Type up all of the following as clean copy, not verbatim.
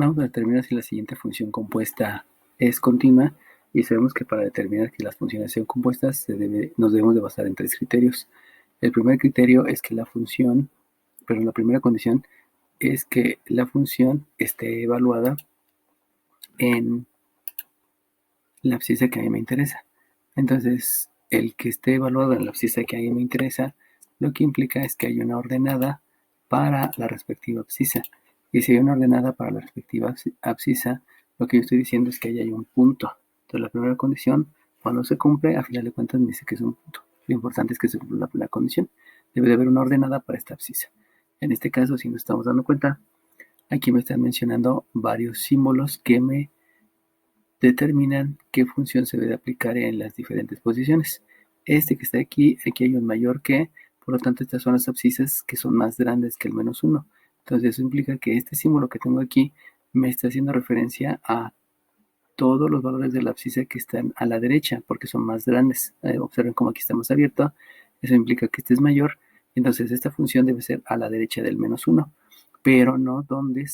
Vamos a determinar si la siguiente función compuesta es continua y sabemos que para determinar que las funciones sean compuestas nos debemos de basar en tres criterios. El primer criterio es que la primera condición es que la función esté evaluada en la abscisa que a mí me interesa. Entonces, el que esté evaluado en la abscisa que a mí me interesa, lo que implica es que hay una ordenada para la respectiva abscisa. Y si hay una ordenada para la respectiva abscisa, lo que yo estoy diciendo es que ahí hay un punto. Entonces, la primera condición, cuando se cumple, a final de cuentas me dice que es un punto. Lo importante es que se cumpla la condición. Debe de haber una ordenada para esta abscisa. En este caso, si nos estamos dando cuenta, aquí me están mencionando varios símbolos que me determinan qué función se debe aplicar en las diferentes posiciones. Este que está aquí hay un mayor que, por lo tanto estas son las abscisas que son más grandes que el -1. Entonces eso implica que este símbolo que tengo aquí me está haciendo referencia a todos los valores de la abscisa que están a la derecha, porque son más grandes. Observen cómo aquí está más abierto, eso implica que este es mayor, entonces esta función debe ser a la derecha del -1, pero no donde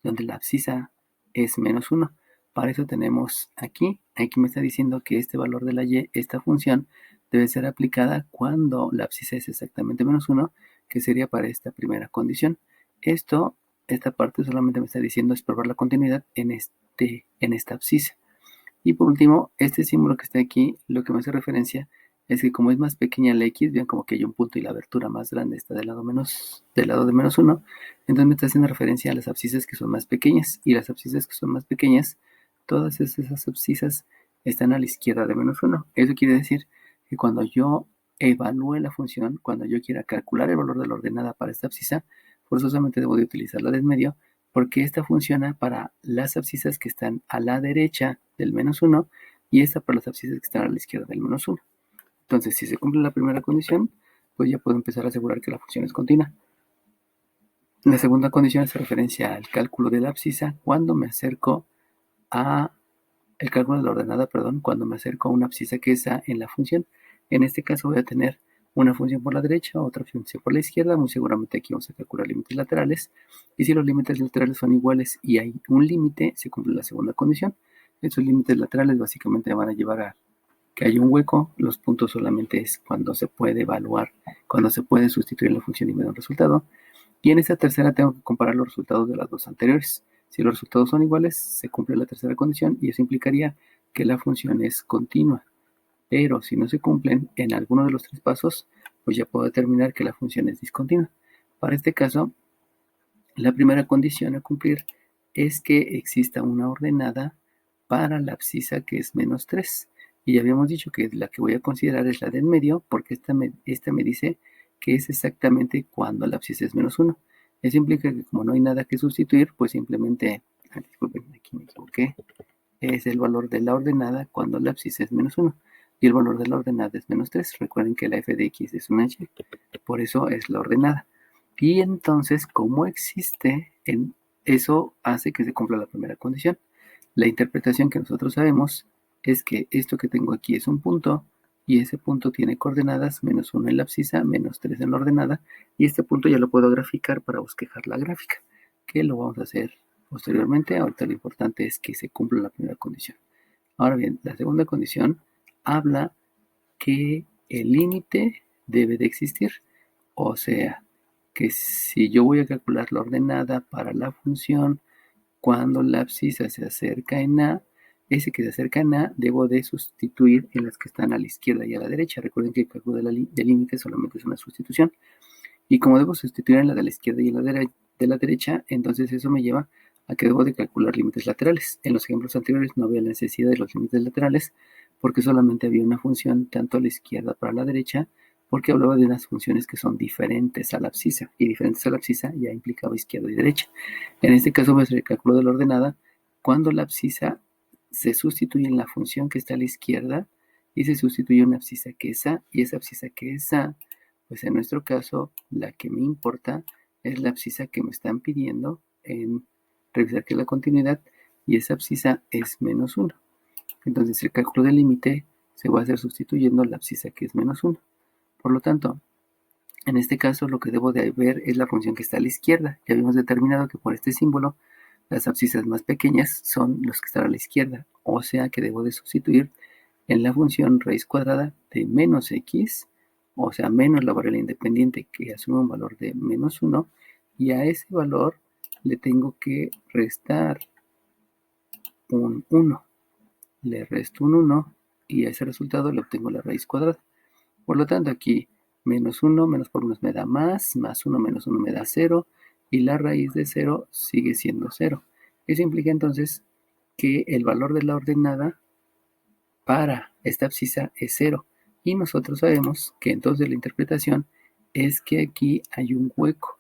la abscisa es -1. Para eso tenemos aquí me está diciendo que este valor de la y, esta función, debe ser aplicada cuando la abscisa es exactamente -1, que sería para esta primera condición. Esta parte solamente me está diciendo es probar la continuidad en esta abscisa. Y por último, este símbolo que está aquí, lo que me hace referencia es que como es más pequeña la x, vean como que hay un punto y la abertura más grande está del lado de -1, entonces me está haciendo referencia a las abscisas que son más pequeñas. Y las abscisas que son más pequeñas, todas esas abscisas están a la izquierda de -1. Eso quiere decir que cuando yo evalúe la función, cuando yo quiera calcular el valor de la ordenada para esta abscisa, forzosamente debo de utilizar la del medio, porque esta funciona para las abscisas que están a la derecha del -1 y esta para las abscisas que están a la izquierda del -1. Entonces, si se cumple la primera condición, pues ya puedo empezar a asegurar que la función es continua. La segunda condición hace referencia al cálculo de la abscisa cuando me acerco a el cálculo de la ordenada, cuando me acerco a una abscisa que está en la función. En este caso voy a tener una función por la derecha, otra función por la izquierda. Muy seguramente aquí vamos a calcular límites laterales. Y si los límites laterales son iguales y hay un límite, se cumple la segunda condición. Estos límites laterales básicamente van a llevar a que haya un hueco. Los puntos solamente es cuando se puede evaluar, cuando se puede sustituir la función y me da un resultado. Y en esta tercera tengo que comparar los resultados de las dos anteriores. Si los resultados son iguales, se cumple la tercera condición y eso implicaría que la función es continua. Pero si no se cumplen en alguno de los tres pasos, pues ya puedo determinar que la función es discontinua. Para este caso, la primera condición a cumplir es que exista una ordenada para la abscisa que es -3. Y ya habíamos dicho que la que voy a considerar es la del medio, porque esta me dice que es exactamente cuando la abscisa es -1. Eso implica que como no hay nada que sustituir, pues simplemente, disculpen, aquí me equivoqué, es el valor de la ordenada cuando la abscisa es -1. Y el valor de la ordenada es -3. Recuerden que la f de x es una y, por eso es la ordenada. Y entonces, como existe, eso hace que se cumpla la primera condición. La interpretación que nosotros sabemos es que esto que tengo aquí es un punto y ese punto tiene coordenadas -1 en la abscisa, -3 en la ordenada, y este punto ya lo puedo graficar para bosquejar la gráfica, que lo vamos a hacer posteriormente. Ahorita lo importante es que se cumpla la primera condición. Ahora bien, la segunda condición habla que el límite debe de existir, o sea, que si yo voy a calcular la ordenada para la función cuando la abscisa se acerca en A, ese que se acerca en A debo de sustituir en las que están a la izquierda y a la derecha. Recuerden que el cálculo del límite solamente es una sustitución. Y como debo sustituir en la de la izquierda y en la de la derecha, entonces eso me lleva a que debo de calcular límites laterales. En los ejemplos anteriores no había la necesidad de los límites laterales porque solamente había una función tanto a la izquierda para la derecha, porque hablaba de unas funciones que son diferentes a la abscisa, y diferentes a la abscisa ya implicaba izquierda y derecha. En este caso voy a hacer el cálculo de la ordenada cuando la abscisa se sustituye en la función que está a la izquierda y se sustituye una abscisa que es A, y esa abscisa que es A, pues en nuestro caso la que me importa es la abscisa que me están pidiendo en revisar que es la continuidad, y esa abscisa es -1. Entonces el cálculo del límite se va a hacer sustituyendo la abscisa que es -1. Por lo tanto, En este caso, lo que debo de ver es la función que está a la izquierda. Ya habíamos determinado que por este símbolo, las abscisas más pequeñas son los que están a la izquierda. O sea que debo de sustituir en la función raíz cuadrada de menos x, o sea, menos la variable independiente que asume un valor de menos 1, y a ese valor le tengo que restar un 1. Le resto un 1 y a ese resultado le obtengo la raíz cuadrada. Por lo tanto, aquí menos 1, menos por menos me da más 1 menos 1 me da 0, y la raíz de 0 sigue siendo 0. Eso implica entonces que el valor de la ordenada para esta abscisa es 0. Y nosotros sabemos que entonces la interpretación es que aquí hay un hueco.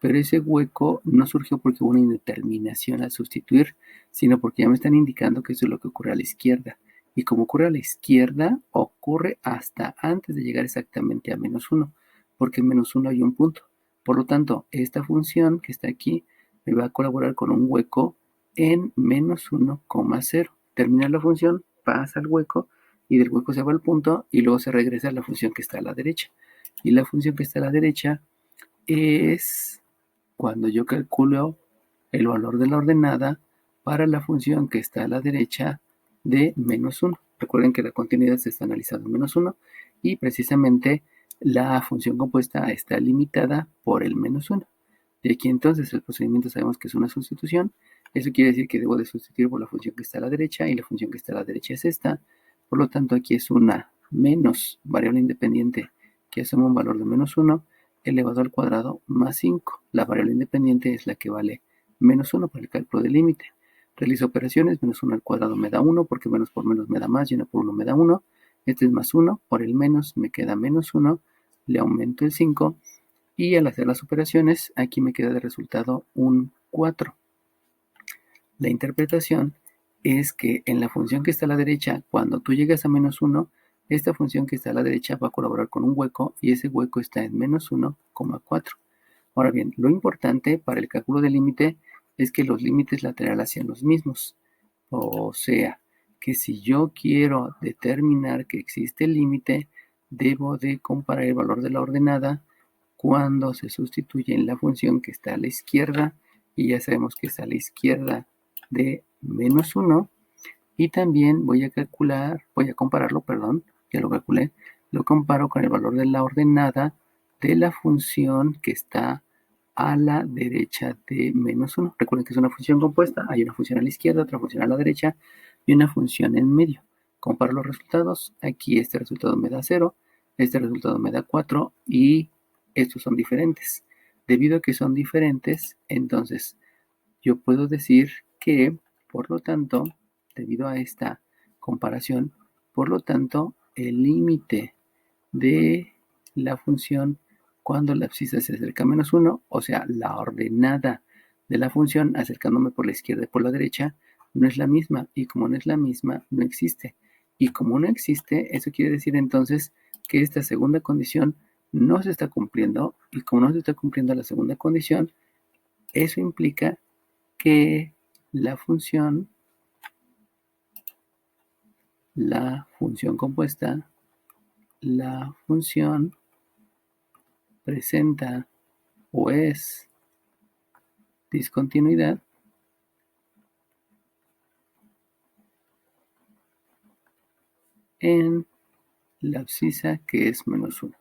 Pero ese hueco no surgió porque hubo una indeterminación al sustituir, sino porque ya me están indicando que eso es lo que ocurre a la izquierda. Y como ocurre a la izquierda, ocurre hasta antes de llegar exactamente a menos 1, porque en menos 1 hay un punto. Por lo tanto, esta función que está aquí me va a colaborar con un hueco en menos 1,0. Termina la función, pasa al hueco, y del hueco se va al punto, y luego se regresa a la función que está a la derecha. Y la función que está a la derecha es cuando yo calculo el valor de la ordenada para la función que está a la derecha de menos 1. Recuerden que la continuidad se está analizando en menos 1, y precisamente la función compuesta está limitada por el menos 1. De aquí entonces el procedimiento sabemos que es una sustitución. Eso quiere decir que debo de sustituir por la función que está a la derecha, y la función que está a la derecha es esta. Por lo tanto, aquí es una menos variable independiente que asume un valor de menos 1 elevado al cuadrado más 5. La variable independiente es la que vale menos 1 para el cálculo del límite. Realizo operaciones, menos 1 al cuadrado me da 1, porque menos por menos me da más, y 1 por 1 me da 1. Este es más 1, por el menos me queda menos 1, le aumento el 5, y al hacer las operaciones, aquí me queda de resultado un 4. La interpretación es que en la función que está a la derecha, cuando tú llegas a menos 1, esta función que está a la derecha va a colaborar con un hueco, y ese hueco está en menos 1,4. Ahora bien, lo importante para el cálculo del límite es que los límites laterales sean los mismos. O sea, que si yo quiero determinar que existe el límite, debo de comparar el valor de la ordenada cuando se sustituye en la función que está a la izquierda, y ya sabemos que está a la izquierda de menos 1, y también voy a compararlo, perdón, ya lo calculé, lo comparo con el valor de la ordenada de la función que está a la derecha de menos 1. Recuerden que es una función compuesta, hay una función a la izquierda, otra función a la derecha y una función en medio. Comparo los resultados, aquí este resultado me da 0, este resultado me da 4, y estos son diferentes. Debido a que son diferentes, entonces yo puedo decir que, por lo tanto, debido a esta comparación, por lo tanto, el límite de la función cuando la abscisa se acerca a menos 1, o sea, la ordenada de la función acercándome por la izquierda y por la derecha, no es la misma, y como no es la misma, no existe. Y como no existe, eso quiere decir entonces que esta segunda condición no se está cumpliendo, y como no se está cumpliendo la segunda condición, eso implica que la función compuesta, la función presenta o es discontinuidad en la abscisa que es menos 1.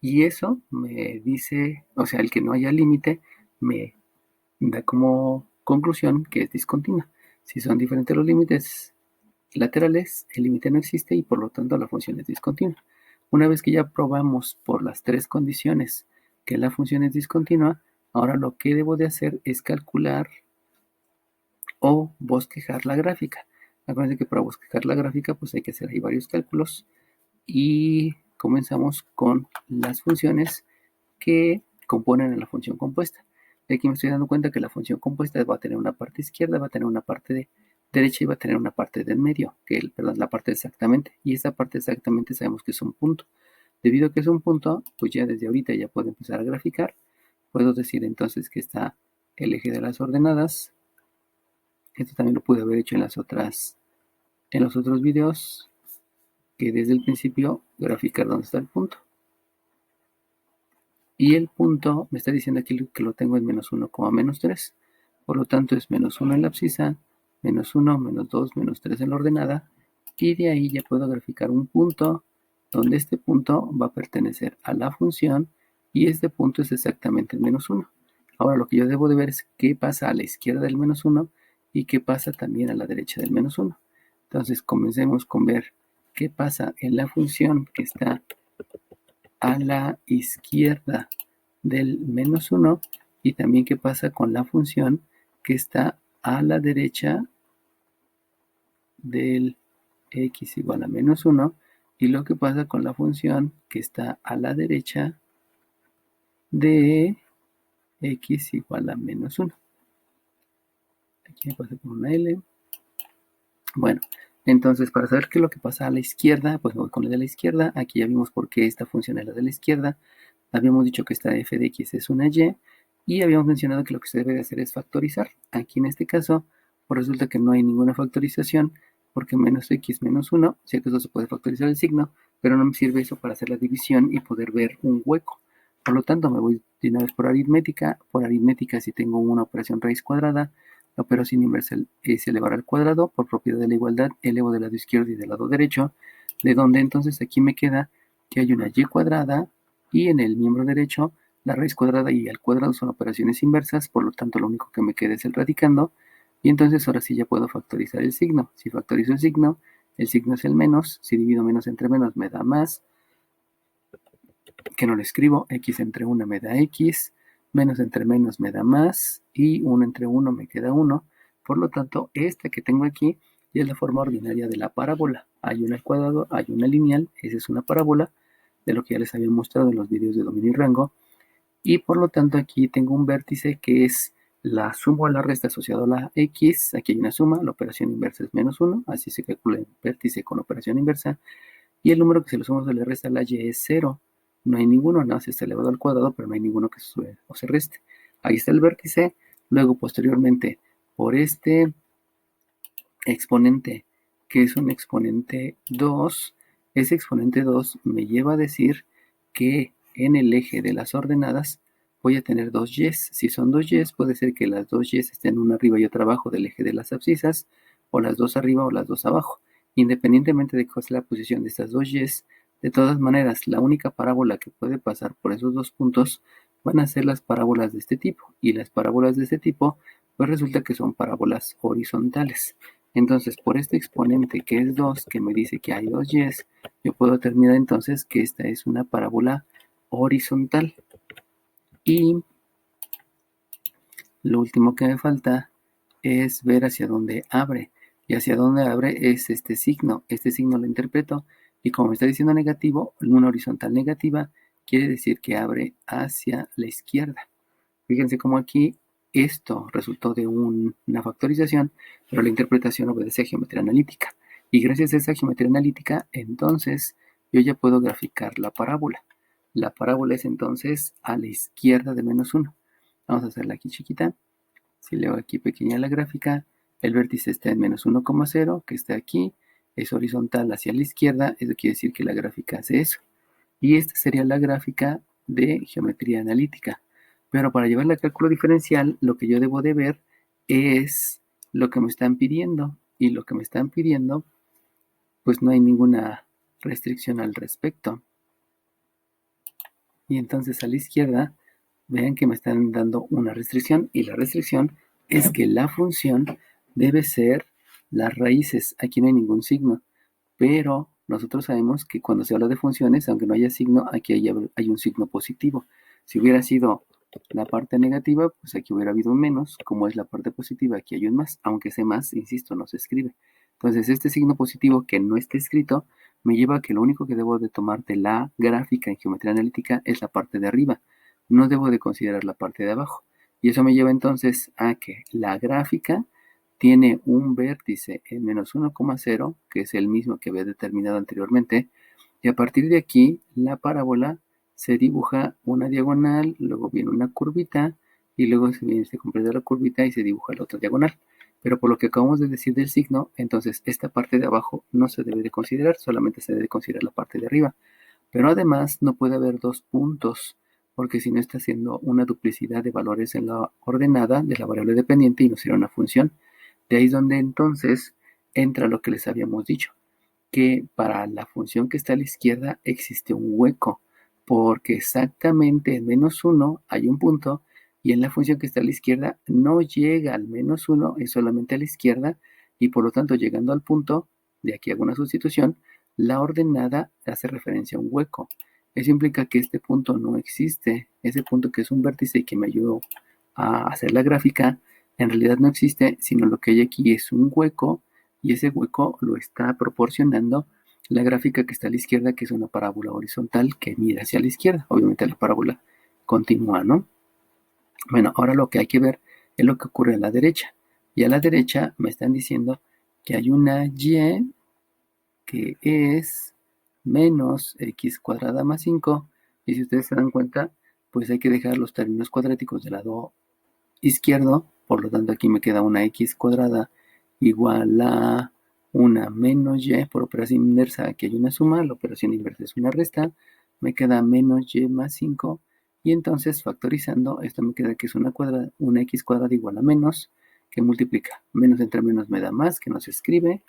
Y eso me dice, o sea, el que no haya límite me da como conclusión que es discontinua. Si son diferentes los límites laterales, el límite no existe, y por lo tanto la función es discontinua. Una vez que ya probamos por las tres condiciones que la función es discontinua, ahora lo que debo de hacer es calcular o bosquejar la gráfica. Acuérdense que para bosquejar la gráfica pues hay que hacer ahí varios cálculos, y comenzamos con las funciones que componen a la función compuesta. Y aquí me estoy dando cuenta que la función compuesta va a tener una parte izquierda, va a tener una parte de derecha y va a tener una parte del medio, perdón, la parte exactamente. Y esta parte exactamente sabemos que es un punto. Debido a que es un punto, pues ya desde ahorita ya puedo empezar a graficar. Puedo decir entonces que está el eje de las ordenadas. Esto también lo pude haber hecho en los otros videos, que desde el principio graficar dónde está el punto. Y el punto me está diciendo aquí que lo tengo en menos 1, menos 3. Por lo tanto es menos 1 en la abscisa, menos 1, menos 2, menos 3 en la ordenada. Y de ahí ya puedo graficar un punto donde este punto va a pertenecer a la función y este punto es exactamente el menos 1. Ahora lo que yo debo de ver es qué pasa a la izquierda del menos 1 y qué pasa también a la derecha del menos 1. Entonces comencemos con ver qué pasa en la función que está a la izquierda del menos 1 y también qué pasa con la función que está a la derecha del x igual a menos 1 y lo que pasa con la función que está a la derecha de x igual a menos 1. Aquí me pasa con una L. Bueno, entonces para saber qué es lo que pasa a la izquierda, pues me voy con la de la izquierda. Aquí ya vimos por qué esta función es la de la izquierda. Habíamos dicho que esta f de x es una y habíamos mencionado que lo que se debe de hacer es factorizar. Aquí en este caso, pues resulta que no hay ninguna factorización porque menos x menos 1, sé que eso se puede factorizar el signo, pero no me sirve eso para hacer la división y poder ver un hueco. Por lo tanto, me voy de una vez por aritmética. Por aritmética, si tengo una operación raíz cuadrada, la operación inversa es elevar al cuadrado. Por propiedad de la igualdad, elevo del lado izquierdo y del lado derecho, de donde entonces aquí me queda que hay una y cuadrada y en el miembro derecho la raíz cuadrada y el cuadrado son operaciones inversas, por lo tanto lo único que me queda es el radicando y entonces ahora sí ya puedo factorizar el signo. Si factorizo el signo es el menos, si divido menos entre menos me da más, que no lo escribo, x entre 1 me da x, menos entre menos me da más y 1 entre 1 me queda 1. Por lo tanto, esta que tengo aquí ya es la forma ordinaria de la parábola. Hay una al cuadrado, hay una lineal, esa es una parábola, de lo que ya les había mostrado en los videos de dominio y rango. Y por lo tanto aquí tengo un vértice que es la suma o la resta asociado a la x. Aquí hay una suma, la operación inversa es menos 1, así se calcula el vértice con operación inversa. Y el número que se le suma o se le resta a la y es 0. No hay ninguno, nada más está elevado al cuadrado, pero no hay ninguno que se sube o se reste. Ahí está el vértice. Luego, posteriormente, por este exponente, que es un exponente 2, ese exponente 2 me lleva a decir que en el eje de las ordenadas voy a tener dos y's. Si son dos y's, puede ser que las dos y's estén una arriba y otra abajo del eje de las abscisas, o las dos arriba o las dos abajo. Independientemente de cuál sea la posición de estas dos y's, de todas maneras, la única parábola que puede pasar por esos dos puntos van a ser las parábolas de este tipo. Y las parábolas de este tipo, pues resulta que son parábolas horizontales. Entonces, por este exponente que es 2, que me dice que hay dos y's, yo puedo determinar entonces que esta es una parábola horizontal. Y lo último que me falta es ver hacia dónde abre. Y hacia dónde abre es este signo. Este signo lo interpreto y como me está diciendo negativo, una horizontal negativa quiere decir que abre hacia la izquierda. Fíjense cómo aquí esto resultó de una factorización, pero la interpretación obedece a geometría analítica. Y gracias a esa geometría analítica, entonces yo ya puedo graficar la parábola. La parábola es entonces a la izquierda de menos 1. Vamos a hacerla aquí chiquita. Si leo aquí pequeña la gráfica, el vértice está en menos 1,0, que está aquí, es horizontal hacia la izquierda, eso quiere decir que la gráfica hace eso. Y esta sería la gráfica de geometría analítica. Pero para llevarla a cálculo diferencial, lo que yo debo de ver es lo que me están pidiendo. Y lo que me están pidiendo, pues no hay ninguna restricción al respecto. Y entonces a la izquierda, vean que me están dando una restricción. Y la restricción es que la función debe ser las raíces. Aquí no hay ningún signo. Pero nosotros sabemos que cuando se habla de funciones, aunque no haya signo, aquí hay un signo positivo. Si hubiera sido la parte negativa, pues aquí hubiera habido un menos. Como es la parte positiva, aquí hay un más. Aunque ese más, insisto, no se escribe. Entonces, este signo positivo que no está escrito me lleva a que lo único que debo de tomar de la gráfica en geometría analítica es la parte de arriba. No debo de considerar la parte de abajo. Y eso me lleva entonces a que la gráfica tiene un vértice en menos 1,0, que es el mismo que había determinado anteriormente, y a partir de aquí la parábola se dibuja una diagonal, luego viene una curvita, y luego se completa la curvita y se dibuja la otra diagonal. Pero por lo que acabamos de decir del signo, entonces esta parte de abajo no se debe de considerar, solamente se debe considerar la parte de arriba. Pero además no puede haber dos puntos, porque si no está haciendo una duplicidad de valores en la ordenada de la variable dependiente y no sería una función. De ahí es donde entonces entra lo que les habíamos dicho, que para la función que está a la izquierda existe un hueco, porque exactamente en -1 hay un punto y en la función que está a la izquierda no llega al -1, es solamente a la izquierda y por lo tanto llegando al punto, de aquí hago una sustitución, la ordenada hace referencia a un hueco. Eso implica que este punto no existe, ese punto que es un vértice y que me ayudó a hacer la gráfica, en realidad no existe, sino lo que hay aquí es un hueco y ese hueco lo está proporcionando la gráfica que está a la izquierda, que es una parábola horizontal que mira hacia la izquierda. Obviamente la parábola continúa, ¿no? Bueno, ahora lo que hay que ver es lo que ocurre a la derecha. Y a la derecha me están diciendo que hay una y que es menos x cuadrada más 5. Y si ustedes se dan cuenta, pues hay que dejar los términos cuadráticos del lado izquierdo. Por lo tanto, aquí me queda una x cuadrada igual a una menos y. Por operación inversa, aquí hay una suma. La operación inversa es una resta. Me queda menos y más 5. Y entonces, factorizando, esto me queda que es una x cuadrada igual a menos, que multiplica. Menos entre menos me da más, que no se escribe.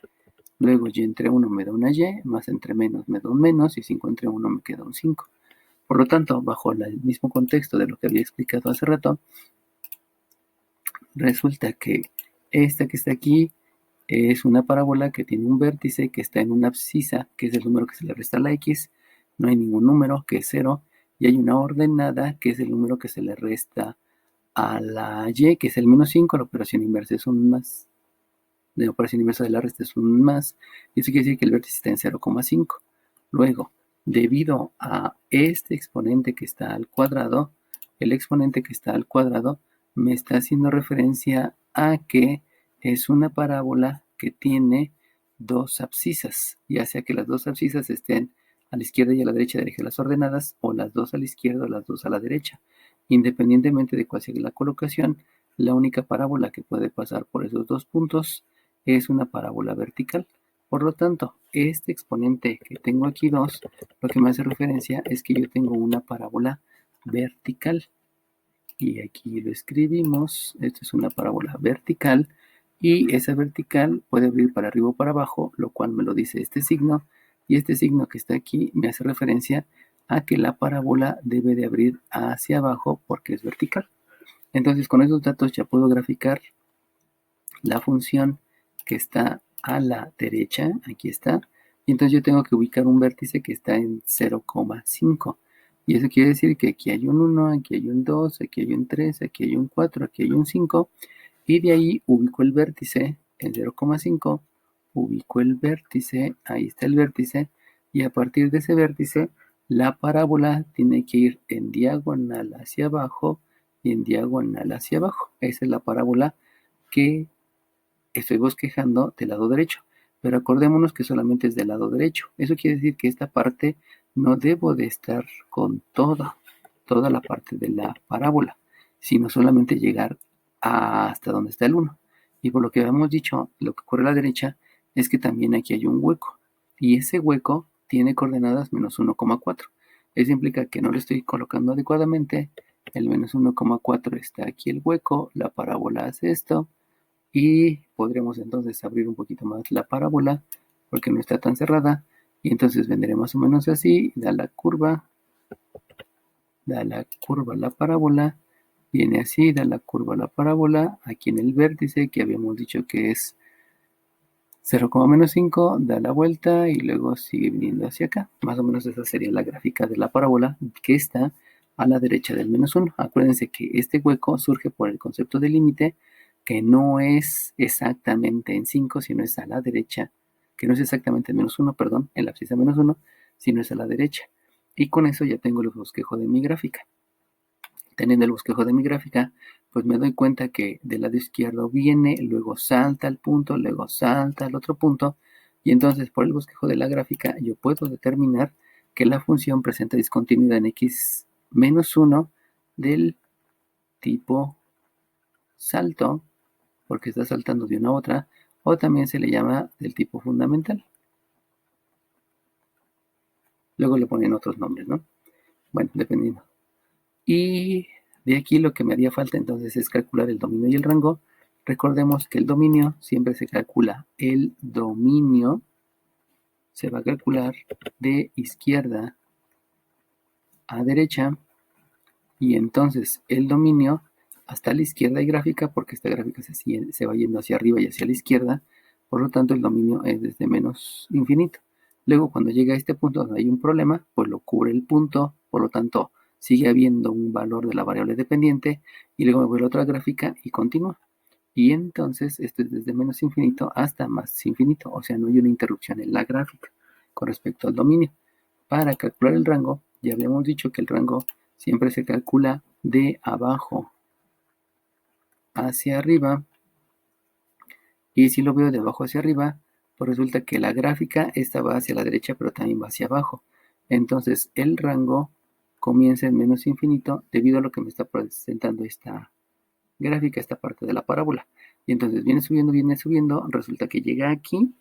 Luego y entre 1 me da una y, más entre menos me da un menos, y 5 entre 1 me queda un 5. Por lo tanto, bajo el mismo contexto de lo que había explicado hace rato, resulta que esta que está aquí es una parábola que tiene un vértice que está en una abscisa, que es el número que se le resta a la x, no hay ningún número, que es 0, y hay una ordenada, que es el número que se le resta a la y, que es el -5, la operación inversa es un más, la operación inversa de la resta es un más, y eso quiere decir que el vértice está en 0,5. Luego, debido a este exponente que está al cuadrado, el exponente que está al cuadrado me está haciendo referencia a que es una parábola que tiene dos abscisas, ya sea que las dos abscisas estén a la izquierda y a la derecha de las ordenadas, o las dos a la izquierda o las dos a la derecha. Independientemente de cuál sea la colocación, la única parábola que puede pasar por esos dos puntos es una parábola vertical. Por lo tanto, este exponente que tengo aquí 2, lo que me hace referencia es que yo tengo una parábola vertical. Y aquí lo escribimos, esto es una parábola vertical, y esa vertical puede abrir para arriba o para abajo, lo cual me lo dice este signo, y este signo que está aquí me hace referencia a que la parábola debe de abrir hacia abajo porque es vertical. Entonces, con esos datos ya puedo graficar la función que está a la derecha, aquí está, y entonces yo tengo que ubicar un vértice que está en 0,5. Y eso quiere decir que aquí hay un 1, aquí hay un 2, aquí hay un 3, aquí hay un 4, aquí hay un 5, y de ahí ubico el vértice en 0,5, ubico el vértice, ahí está el vértice, y a partir de ese vértice, la parábola tiene que ir en diagonal hacia abajo y en diagonal hacia abajo. Esa es la parábola que estoy bosquejando del lado derecho, pero acordémonos que solamente es del lado derecho. Eso quiere decir que esta parte no debo de estar con toda la parte de la parábola, sino solamente llegar hasta donde está el 1. Y por lo que habíamos dicho, lo que ocurre a la derecha es que también aquí hay un hueco, y ese hueco tiene coordenadas -1,4. Eso implica que no lo estoy colocando adecuadamente. El -1,4 está aquí el hueco, la parábola hace esto, y podremos entonces abrir un poquito más la parábola porque no está tan cerrada, y entonces vendré más o menos así, da la curva la parábola, viene así, da la curva la parábola, aquí en el vértice que habíamos dicho que es 0,-5, da la vuelta y luego sigue viniendo hacia acá. Más o menos esa sería la gráfica de la parábola que está a la derecha del -1. Acuérdense que este hueco surge por el concepto de límite, que no es exactamente en 5, sino es a la derecha, que no es exactamente en -1, perdón, en la abscisa -1, sino es a la derecha. Y con eso ya tengo el bosquejo de mi gráfica. Teniendo el bosquejo de mi gráfica, pues me doy cuenta que del lado izquierdo viene, luego salta al punto, luego salta al otro punto, y entonces por el bosquejo de la gráfica yo puedo determinar que la función presenta discontinuidad en x-1 del tipo salto, porque está saltando de una a otra, o también se le llama del tipo fundamental. Luego le ponen otros nombres, ¿no? Bueno, dependiendo. Y de aquí lo que me haría falta entonces es calcular el dominio y el rango. Recordemos que el dominio siempre se calcula. El dominio se va a calcular de izquierda a derecha, y entonces el dominio hasta la izquierda hay gráfica porque esta gráfica se va yendo hacia arriba y hacia la izquierda, por lo tanto el dominio es desde menos infinito. Luego cuando llega a este punto donde hay un problema, pues lo cubre el punto, por lo tanto sigue habiendo un valor de la variable dependiente, y luego me voy a la otra gráfica y continúa. Y entonces esto es desde menos infinito hasta más infinito, o sea, no hay una interrupción en la gráfica con respecto al dominio. Para calcular el rango, ya habíamos dicho que el rango siempre se calcula de abajo hacia arriba, y si lo veo de abajo hacia arriba, pues resulta que la gráfica esta va hacia la derecha pero también va hacia abajo. Entonces el rango comienza en menos infinito debido a lo que me está presentando esta gráfica, esta parte de la parábola. Y entonces viene subiendo, resulta que llega aquí,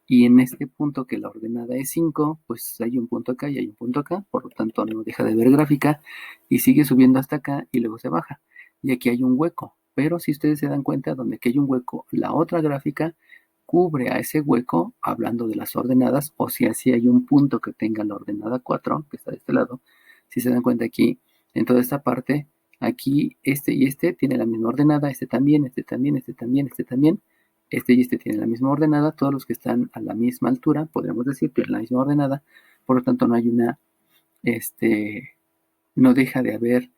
y en este punto que la ordenada es 5, pues hay un punto acá y hay un punto acá, por lo tanto no deja de ver gráfica y sigue subiendo hasta acá y luego se baja. Y aquí hay un hueco, pero si ustedes se dan cuenta, donde aquí hay un hueco, la otra gráfica cubre a ese hueco, hablando de las ordenadas, o si así hay un punto que tenga la ordenada 4, que está de este lado. Si se dan cuenta aquí, en toda esta parte, aquí este y este tienen la misma ordenada, este también, este también, este también, este también. Este y este tienen la misma ordenada, todos los que están a la misma altura, podríamos decir, tienen la misma ordenada, por lo tanto no hay una, no deja de haber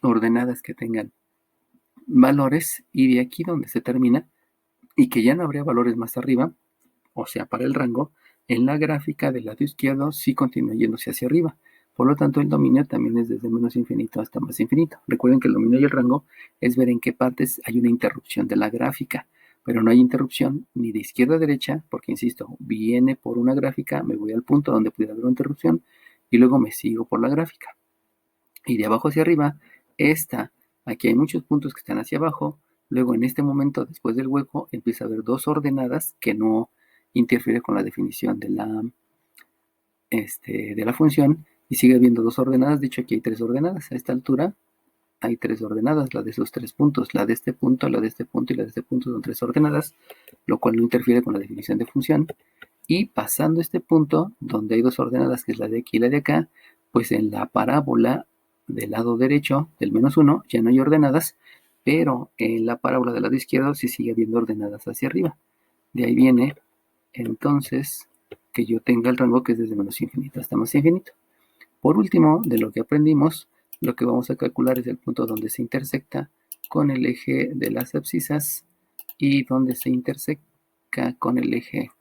ordenadas que tengan valores, y de aquí donde se termina, y que ya no habría valores más arriba, o sea, para el rango, en la gráfica del lado izquierdo sí continúa yéndose hacia arriba. Por lo tanto, el dominio también es desde menos infinito hasta más infinito. Recuerden que el dominio y el rango es ver en qué partes hay una interrupción de la gráfica, pero no hay interrupción ni de izquierda a derecha, porque, insisto, viene por una gráfica, me voy al punto donde pudiera haber una interrupción, y luego me sigo por la gráfica. Y de abajo hacia arriba, aquí hay muchos puntos que están hacia abajo. Luego, en este momento, después del hueco, empieza a haber dos ordenadas que no interfiere con la definición de la función, y sigue habiendo dos ordenadas. De hecho, aquí hay tres ordenadas. A esta altura hay tres ordenadas, la de esos tres puntos, la de este punto, la de este punto y la de este punto son tres ordenadas, lo cual no interfiere con la definición de función. Y pasando este punto, donde hay dos ordenadas, que es la de aquí y la de acá, pues en la parábola del lado derecho, del menos 1, ya no hay ordenadas, pero en la parábola del lado izquierdo sí sigue habiendo ordenadas hacia arriba. De ahí viene, entonces, que yo tenga el rango que es desde menos infinito hasta más infinito. Por último, de lo que aprendimos, lo que vamos a calcular es el punto donde se intersecta con el eje de las abscisas y donde se intersecta con el eje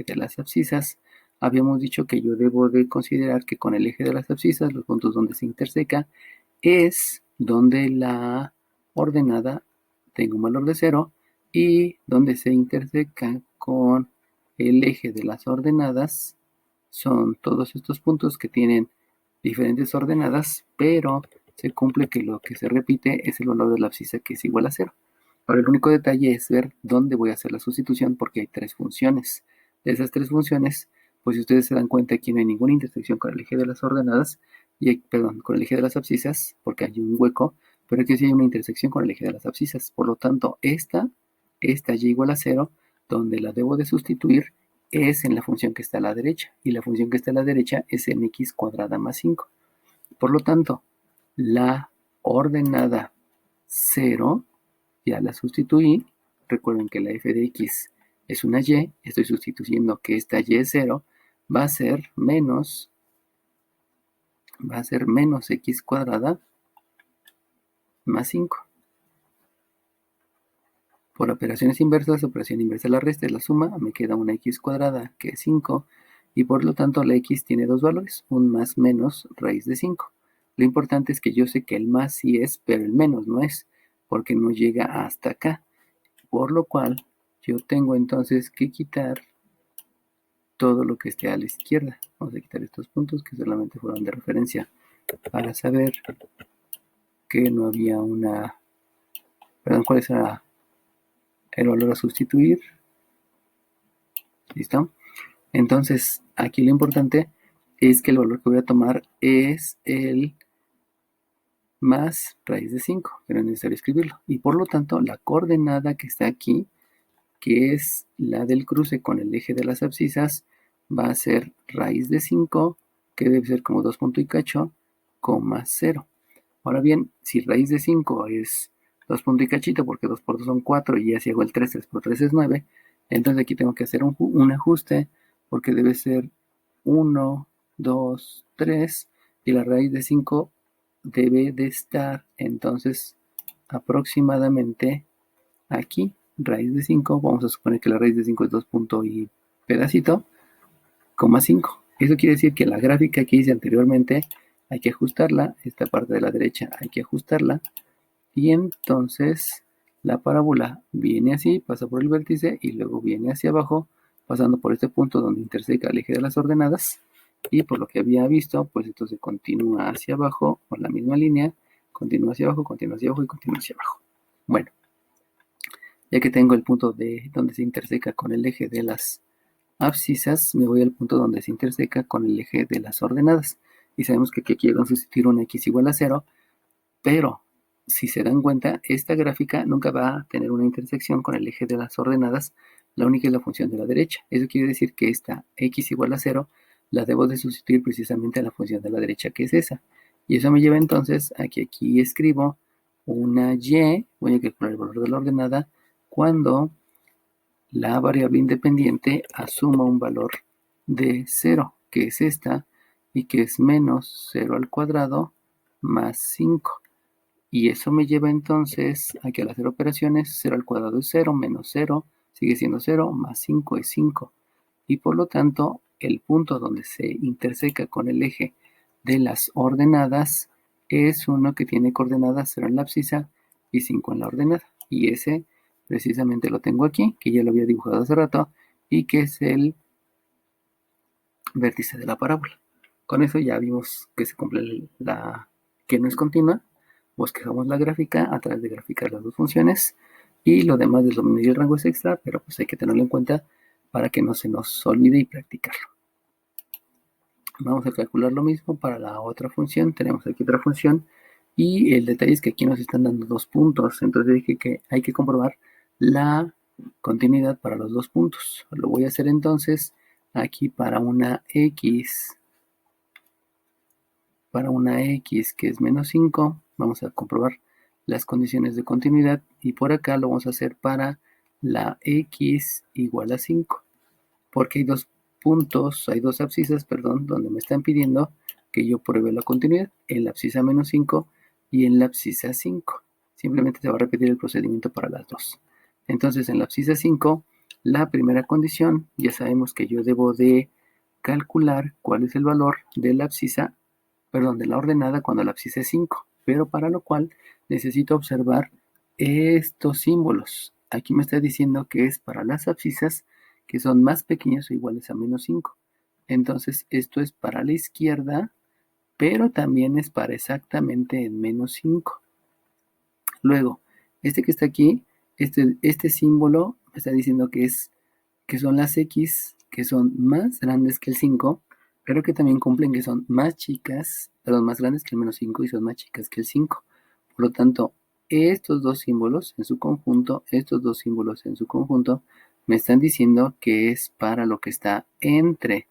de las abscisas. Habíamos dicho que yo debo de considerar que con el eje de las abscisas, los puntos donde se interseca es donde la ordenada tenga un valor de 0, y donde se interseca con el eje de las ordenadas son todos estos puntos que tienen diferentes ordenadas, pero se cumple que lo que se repite es el valor de la abscisa, que es igual a 0. Ahora el único detalle es ver dónde voy a hacer la sustitución, porque hay tres funciones. De esas tres funciones, pues si ustedes se dan cuenta, aquí no hay ninguna intersección con el eje de las ordenadas, con el eje de las abscisas, porque hay un hueco, pero aquí sí hay una intersección con el eje de las abscisas. Por lo tanto, esta y igual a 0, donde la debo de sustituir es en la función que está a la derecha, y la función que está a la derecha es en x cuadrada más 5. Por lo tanto, la ordenada 0 ya la sustituí. Recuerden que la f de x es una y, estoy sustituyendo que esta y es 0, va a ser menos x cuadrada más 5. Por operaciones inversas, operación inversa de la resta es la suma, me queda una x cuadrada que es 5, y por lo tanto la x tiene dos valores, un más menos raíz de 5. Lo importante es que yo sé que el más sí es, pero el menos no es, porque no llega hasta acá, por lo cual yo tengo entonces que quitar todo lo que esté a la izquierda. Vamos a quitar estos puntos que solamente fueron de referencia para saber que no había ¿cuál es el valor a sustituir? ¿Listo? Entonces, aquí lo importante es que el valor que voy a tomar es el más raíz de 5, pero es necesario escribirlo. Y por lo tanto, la coordenada que está aquí, que es la del cruce con el eje de las abscisas, va a ser raíz de 5, que debe ser como 2 punto y cacho, coma 0. Ahora bien, si raíz de 5 es 2 punto y cachito, porque 2 por 2 son 4, y ya si hago el 3, 3 por 3 es 9, entonces aquí tengo que hacer un ajuste, porque debe ser 1, 2, 3, y la raíz de 5 debe de estar entonces aproximadamente aquí, raíz de 5, vamos a suponer que la raíz de 5 es 2 punto y pedacito, coma 5. Eso quiere decir que la gráfica que hice anteriormente hay que ajustarla, esta parte de la derecha hay que ajustarla, y entonces la parábola viene así, pasa por el vértice y luego viene hacia abajo, pasando por este punto donde interseca el eje de las ordenadas, y por lo que había visto, pues entonces continúa hacia abajo con la misma línea, continúa hacia abajo, continúa hacia abajo y continúa hacia abajo. Bueno, ya que tengo el punto de donde se interseca con el eje de las abscisas, me voy al punto donde se interseca con el eje de las ordenadas. Y sabemos que aquí quiero sustituir un x igual a 0, pero si se dan cuenta, esta gráfica nunca va a tener una intersección con el eje de las ordenadas, la única es la función de la derecha. Eso quiere decir que esta x igual a 0 la debo de sustituir precisamente a la función de la derecha, que es esa. Y eso me lleva entonces a que aquí escribo una y, voy a calcular el valor de la ordenada, cuando la variable independiente asuma un valor de 0, que es esta, y que es menos 0 al cuadrado más 5. Y eso me lleva entonces a que al hacer operaciones, 0 al cuadrado es 0, menos 0 sigue siendo 0, más 5 es 5. Y por lo tanto, el punto donde se interseca con el eje de las ordenadas es uno que tiene coordenadas 0 en la abscisa y 5 en la ordenada. Y ese precisamente lo tengo aquí, que ya lo había dibujado hace rato, y que es el vértice de la parábola. Con eso ya vimos que se cumple que no es continua. Bosquejamos la gráfica a través de graficar las dos funciones, y lo demás del dominio y el rango es extra, pero pues hay que tenerlo en cuenta para que no se nos olvide y practicarlo. Vamos a calcular lo mismo para la otra función. Tenemos aquí otra función, y el detalle es que aquí nos están dando 2 puntos, entonces dije que hay que comprobar la continuidad para los 2 puntos. Lo voy a hacer entonces aquí para una x que es menos 5, vamos a comprobar las condiciones de continuidad, y por acá lo vamos a hacer para la x igual a 5, porque hay dos puntos, hay dos abscisas, perdón, donde me están pidiendo que yo pruebe la continuidad, en la abscisa menos 5 y en la abscisa 5. Simplemente se va a repetir el procedimiento para las dos. Entonces, en la abscisa 5, la primera condición, ya sabemos que yo debo de calcular cuál es el valor de la abscisa, perdón, de la ordenada cuando la abscisa es 5, pero para lo cual necesito observar estos símbolos. Aquí me está diciendo que es para las abscisas que son más pequeñas o iguales a menos 5. Entonces, esto es para la izquierda, pero también es para exactamente en menos 5. Luego, este que está aquí, este símbolo me está diciendo que son las X que son más grandes que el 5, pero que también cumplen que son más chicas, perdón, más grandes que el menos 5 y son más chicas que el 5. Por lo tanto, estos dos símbolos en su conjunto, me están diciendo que es para lo que está entre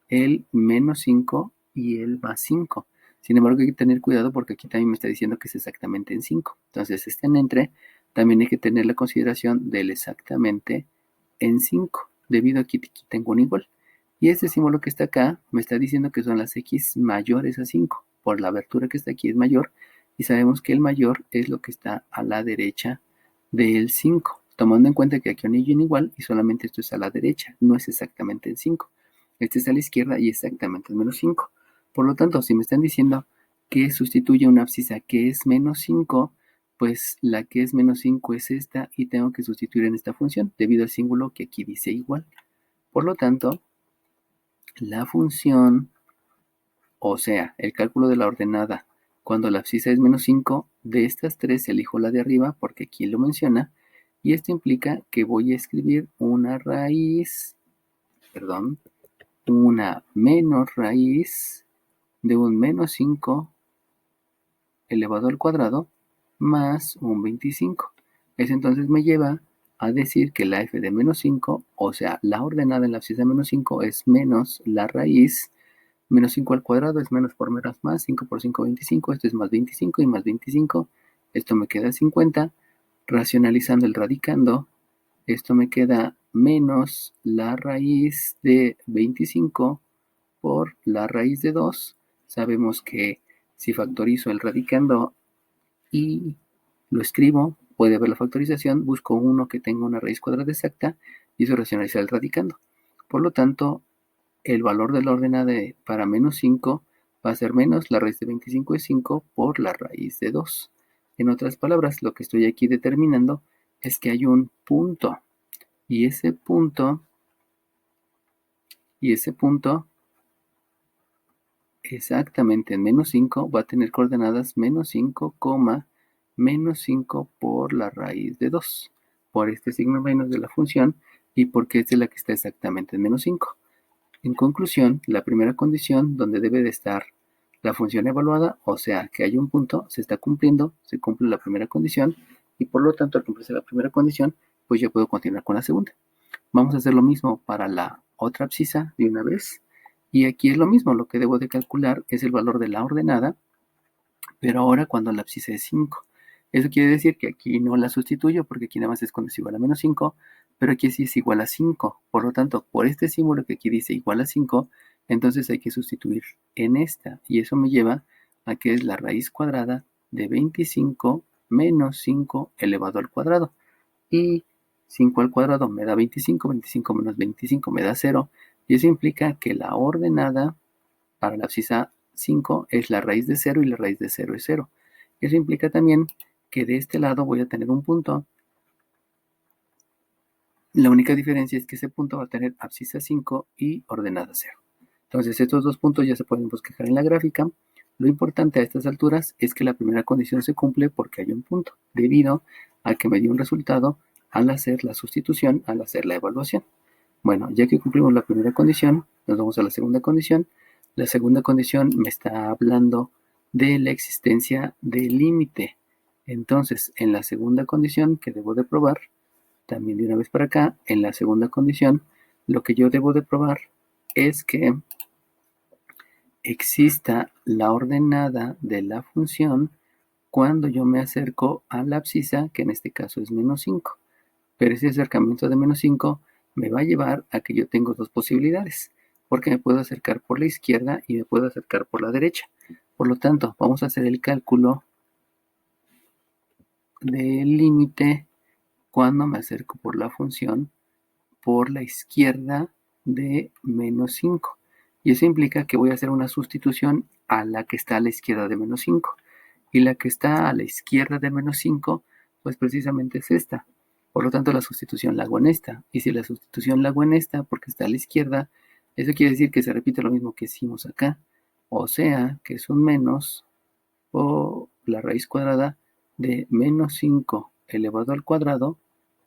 el menos 5 y el más 5. Sin embargo, hay que tener cuidado porque aquí también me está diciendo que es exactamente en 5. Entonces, entre, también hay que tener la consideración del exactamente en 5, debido a que aquí tengo un igual. Y este símbolo que está acá me está diciendo que son las x mayores a 5. Por la abertura que está aquí es mayor, y sabemos que el mayor es lo que está a la derecha del 5. Tomando en cuenta que aquí hay un igual y solamente esto es a la derecha, no es exactamente en 5. Este está a la izquierda y exactamente es menos 5. Por lo tanto, si me están diciendo que sustituye una abscisa que es menos 5, pues la que es menos 5 es esta, y tengo que sustituir en esta función debido al símbolo que aquí dice igual. Por lo tanto, la función, o sea, el cálculo de la ordenada cuando la abscisa es menos 5, de estas tres elijo la de arriba porque aquí lo menciona, y esto implica que voy a escribir una raíz, perdón, una menos raíz de un menos 5 elevado al cuadrado más un 25. Eso entonces me lleva a decir que la f de menos 5, o sea, la ordenada en la abscisa menos 5 es menos la raíz. Menos 5 al cuadrado es menos por menos más, 5 por 5, 25, esto es más 25 y más 25, esto me queda 50. Racionalizando el radicando, esto me queda menos la raíz de 25 por la raíz de 2. Sabemos que si factorizo el radicando y lo escribo, puede haber la factorización, busco uno que tenga una raíz cuadrada exacta y eso racionaliza el radicando. Por lo tanto, el valor de la ordenada para menos 5 va a ser menos la raíz de 25 es 5 por la raíz de 2. En otras palabras, lo que estoy aquí determinando es que hay un punto y ese punto exactamente en menos 5 va a tener coordenadas menos 5, menos 5 por la raíz de 2, por este signo menos de la función y porque es de la que está exactamente en menos 5. En conclusión, la primera condición donde debe de estar la función evaluada, o sea, que hay un punto, se está cumpliendo, se cumple la primera condición y por lo tanto al cumplirse la primera condición, pues yo puedo continuar con la segunda. Vamos a hacer lo mismo para la otra abscisa de una vez. Y aquí es lo mismo, lo que debo de calcular es el valor de la ordenada, pero ahora cuando la abscisa es 5. Eso quiere decir que aquí no la sustituyo porque aquí nada más es cuando es igual a menos 5, pero aquí sí es igual a 5. Por lo tanto, por este símbolo que aquí dice igual a 5, entonces hay que sustituir en esta. Y eso me lleva a que es la raíz cuadrada de 25 menos 5 elevado al cuadrado. Y 5 al cuadrado me da 25, 25 menos 25 me da 0. Y eso implica que la ordenada para la abscisa 5 es la raíz de 0 y la raíz de 0 es 0. Eso implica también que de este lado voy a tener un punto. La única diferencia es que ese punto va a tener abscisa 5 y ordenada 0. Entonces estos dos puntos ya se pueden bosquejar en la gráfica. Lo importante a estas alturas es que la primera condición se cumple porque hay un punto, debido a que me dio un resultado al hacer la sustitución, al hacer la evaluación. Bueno, ya que cumplimos la primera condición, nos vamos a la segunda condición. La segunda condición me está hablando de la existencia del límite. Entonces, en la segunda condición que debo de probar, también de una vez para acá, en la segunda condición, lo que yo debo de probar es que exista la ordenada de la función cuando yo me acerco a la abscisa, que en este caso es menos 5. Pero ese acercamiento de menos 5 me va a llevar a que yo tengo dos posibilidades, porque me puedo acercar por la izquierda y me puedo acercar por la derecha. Por lo tanto, vamos a hacer el cálculo del límite cuando me acerco por la función por la izquierda de menos 5. Y eso implica que voy a hacer una sustitución a la que está a la izquierda de menos 5. Y la que está a la izquierda de menos 5, pues precisamente es esta. Por lo tanto, la sustitución la hago en esta. Y si la sustitución la hago en esta porque está a la izquierda, eso quiere decir que se repite lo mismo que hicimos acá. O sea, que es un menos o la raíz cuadrada de menos 5 elevado al cuadrado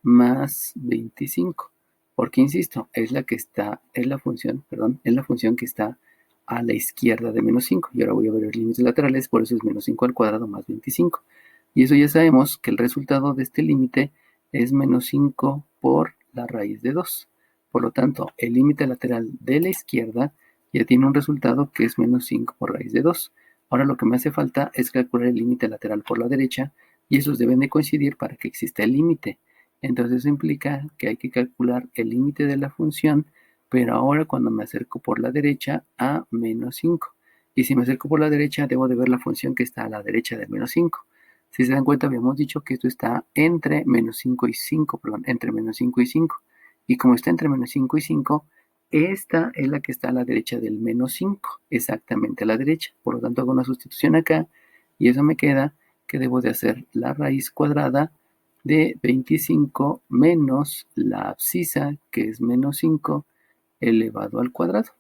más 25. Porque, insisto, es la que está, es la función, perdón, es la función que está a la izquierda de menos 5. Y ahora voy a ver los límites laterales, por eso es menos 5 al cuadrado más 25. Y eso ya sabemos que el resultado de este límite es menos 5 por la raíz de 2. Por lo tanto, el límite lateral de la izquierda ya tiene un resultado que es menos 5 por raíz de 2. Ahora lo que me hace falta es calcular el límite lateral por la derecha y esos deben de coincidir para que exista el límite. Entonces eso implica que hay que calcular el límite de la función, pero ahora cuando me acerco por la derecha a menos 5. Y si me acerco por la derecha, debo de ver la función que está a la derecha de menos 5. Si se dan cuenta, habíamos dicho que esto está entre menos 5 y 5, perdón, entre menos 5 y 5. Y como está entre menos 5 y 5, esta es la que está a la derecha del menos 5, exactamente a la derecha. Por lo tanto, hago una sustitución acá y eso me queda que debo de hacer la raíz cuadrada de 25 menos la abscisa, que es menos 5, elevado al cuadrado.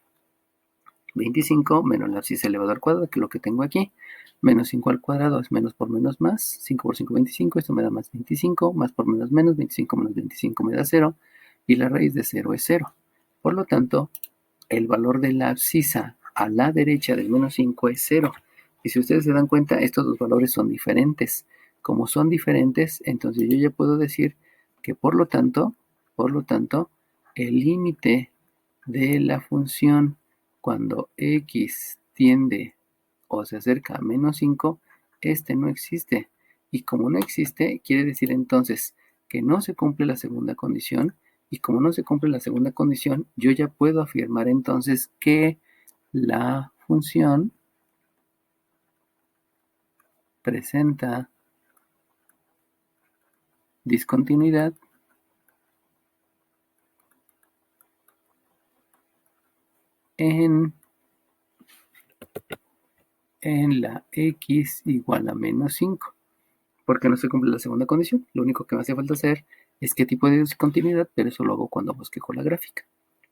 25 menos la abscisa elevado al cuadrado, que es lo que tengo aquí. Menos 5 al cuadrado es menos por menos más. 5 por 5, 25. Esto me da más 25. Más por menos menos. 25 menos 25 me da 0. Y la raíz de 0 es 0. Por lo tanto, el valor de la abscisa a la derecha del menos 5 es 0. Y si ustedes se dan cuenta, estos dos valores son diferentes. Como son diferentes, entonces yo ya puedo decir que por lo tanto, el límite de la función cuando x tiende o se acerca a menos 5, este no existe. Y como no existe, quiere decir entonces que no se cumple la segunda condición. Y como no se cumple la segunda condición, yo ya puedo afirmar entonces que la función presenta discontinuidad en la x igual a menos 5, porque no se cumple la segunda condición. Lo único que me hace falta hacer es qué tipo de discontinuidad, pero eso lo hago cuando bosquejo la gráfica.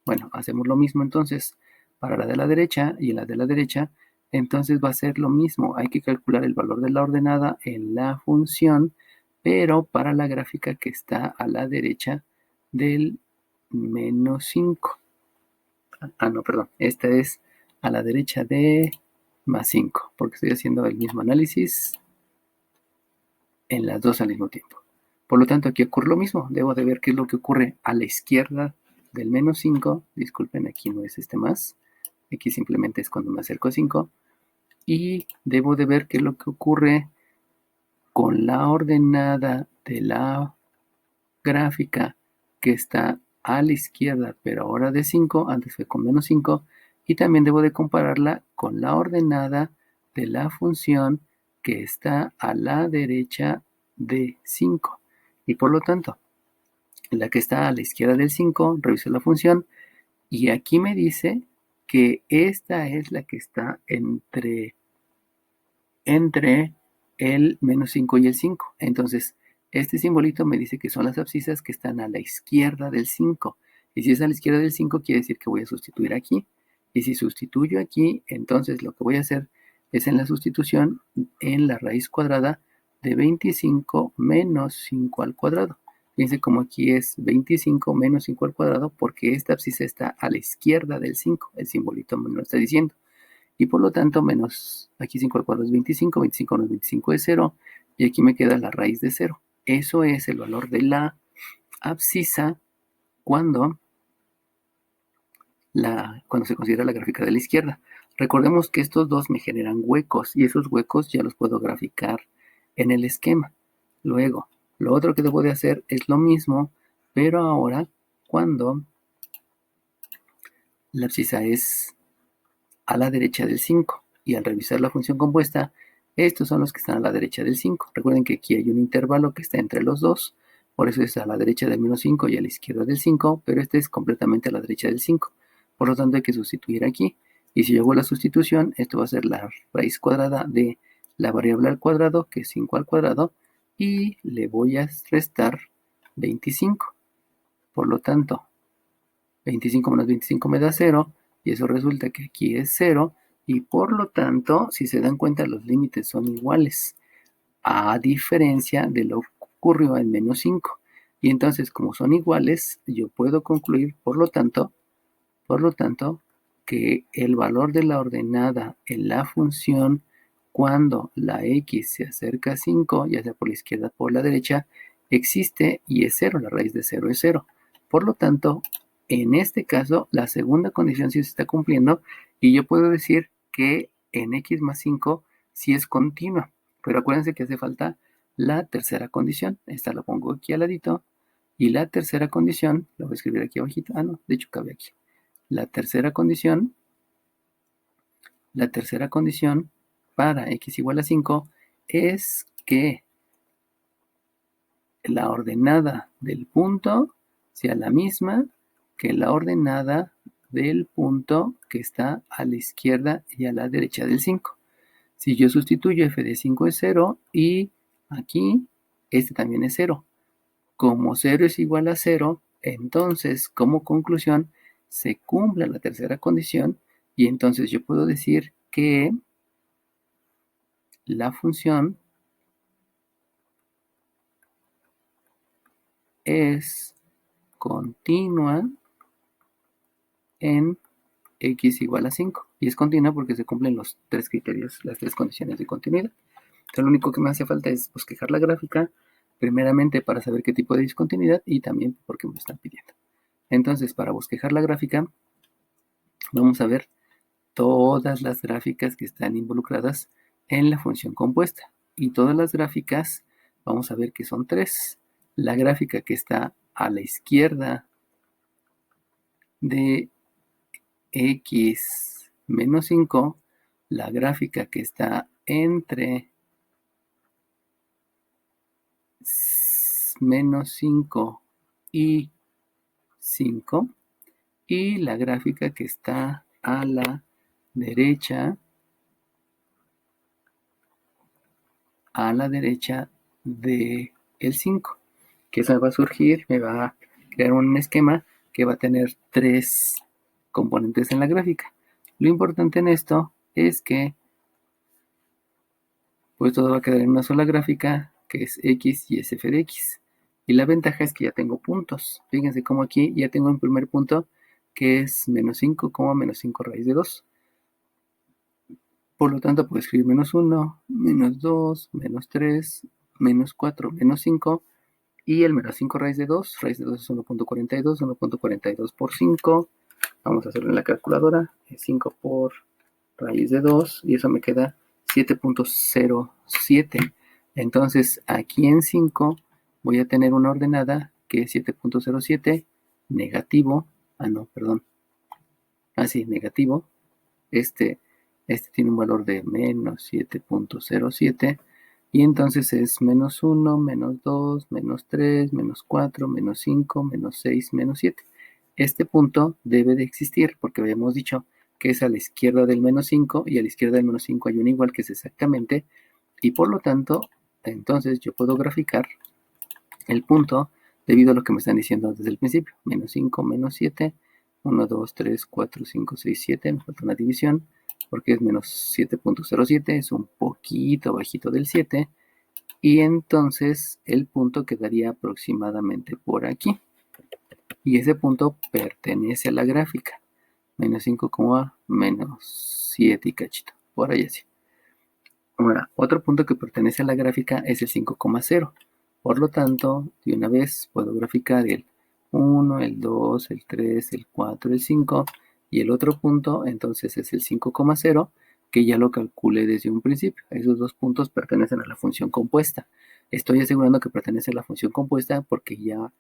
Bueno, hacemos lo mismo entonces para la de la derecha y en la de la derecha. Entonces va a ser lo mismo. Hay que calcular el valor de la ordenada en la función, pero para la gráfica que está a la derecha del menos 5. No, perdón. Esta es a la derecha de más 5, porque estoy haciendo el mismo análisis en las dos al mismo tiempo. Por lo tanto, aquí ocurre lo mismo. Debo de ver qué es lo que ocurre a la izquierda del menos 5. Disculpen, aquí no es este más. Aquí simplemente es cuando me acerco a 5. Y debo de ver qué es lo que ocurre con la ordenada de la gráfica que está a la izquierda, pero ahora de 5, antes fue con menos 5. Y también debo de compararla con la ordenada de la función que está a la derecha de 5. Y por lo tanto, la que está a la izquierda del 5, reviso la función y aquí me dice que esta es la que está entre el menos 5 y el 5. Entonces, este simbolito me dice que son las abscisas que están a la izquierda del 5. Y si es a la izquierda del 5, quiere decir que voy a sustituir aquí. Y si sustituyo aquí, entonces lo que voy a hacer es en la sustitución en la raíz cuadrada de 25 menos 5 al cuadrado. Fíjense como aquí es 25 menos 5 al cuadrado porque esta abscisa está a la izquierda del 5. El simbolito me lo está diciendo. Y por lo tanto, menos, aquí 5 al cuadrado es 25, 25 menos 25 es 0, y aquí me queda la raíz de 0. Eso es el valor de la abscisa cuando, cuando se considera la gráfica de la izquierda. Recordemos que estos dos me generan huecos, y esos huecos ya los puedo graficar en el esquema. Luego, lo otro que debo de hacer es lo mismo, pero ahora cuando la abscisa es a la derecha del 5. Y al revisar la función compuesta, estos son los que están a la derecha del 5. Recuerden que aquí hay un intervalo que está entre los dos, por eso es a la derecha del menos 5 y a la izquierda del 5, pero este es completamente a la derecha del 5. Por lo tanto, hay que sustituir aquí. Y si yo hago la sustitución, esto va a ser la raíz cuadrada de la variable al cuadrado, que es 5 al cuadrado, y le voy a restar 25. Por lo tanto, 25 menos 25 me da 0, y eso resulta que aquí es 0, y por lo tanto, si se dan cuenta, los límites son iguales, a diferencia de lo que ocurrió en menos 5. Y entonces, como son iguales, yo puedo concluir, por lo tanto, que el valor de la ordenada en la función cuando la x se acerca a 5, ya sea por la izquierda o por la derecha, existe y es 0, la raíz de 0 es 0. Por lo tanto, en este caso, la segunda condición sí se está cumpliendo y yo puedo decir que en x más 5 sí es continua. Pero acuérdense que hace falta la tercera condición. Esta la pongo aquí al ladito. Y la tercera condición, la voy a escribir aquí abajito. No, de hecho cabe aquí. La tercera condición para x igual a 5 es que la ordenada del punto sea la misma que la ordenada del punto que está a la izquierda y a la derecha del 5. Si yo sustituyo f de 5 es 0 y aquí este también es 0. Como 0 es igual a 0, entonces como conclusión se cumple la tercera condición y entonces yo puedo decir que la función es continua en x igual a 5. Y es continua porque se cumplen los tres criterios, las tres condiciones de continuidad. Entonces, lo único que me hace falta es bosquejar la gráfica, primeramente para saber qué tipo de discontinuidad y también porque me lo están pidiendo. Entonces, para bosquejar la gráfica, vamos a ver todas las gráficas que están involucradas en la función compuesta. Y todas las gráficas, vamos a ver que son tres. La gráfica que está a la izquierda de x menos 5, la gráfica que está entre menos 5 y 5, y la gráfica que está a la derecha de el 5, que eso me va a surgir, me va a crear un esquema que va a tener tres componentes en la gráfica. Lo importante en esto es que pues todo va a quedar en una sola gráfica, que es x y es f de x. Y la ventaja es que ya tengo puntos. Fíjense cómo aquí ya tengo un primer punto que es menos 5, menos 5 raíz de 2. Por lo tanto, puedo escribir menos 1, menos 2, menos 3, menos 4, menos 5. Y el menos 5 raíz de 2 es 1.42, 1.42 por 5. Vamos a hacerlo en la calculadora. Es 5 por raíz de 2 y eso me queda 7.07. Entonces, aquí en 5 voy a tener una ordenada que es 7.07, negativo. Negativo. Este tiene un valor de menos 7.07 y entonces es menos 1, menos 2, menos 3, menos 4, menos 5, menos 6, menos 7. Este punto debe de existir porque habíamos dicho que es a la izquierda del menos 5 y a la izquierda del menos 5 hay un igual que es exactamente, y por lo tanto, entonces yo puedo graficar el punto debido a lo que me están diciendo desde el principio. Menos 5, menos 7, 1, 2, 3, 4, 5, 6, 7, me falta una división porque es menos 7.07, es un poquito bajito del 7, y entonces el punto quedaría aproximadamente por aquí. Y ese punto pertenece a la gráfica. Menos 5, menos 7 y cachito. Por ahí así. Ahora, otro punto que pertenece a la gráfica es el 5,0. Por lo tanto, de una vez puedo graficar el 1, el 2, el 3, el 4, el 5. Y el otro punto, entonces, es el 5,0, que ya lo calculé desde un principio. Esos dos puntos pertenecen a la función compuesta. Estoy asegurando que pertenece a la función compuesta porque ya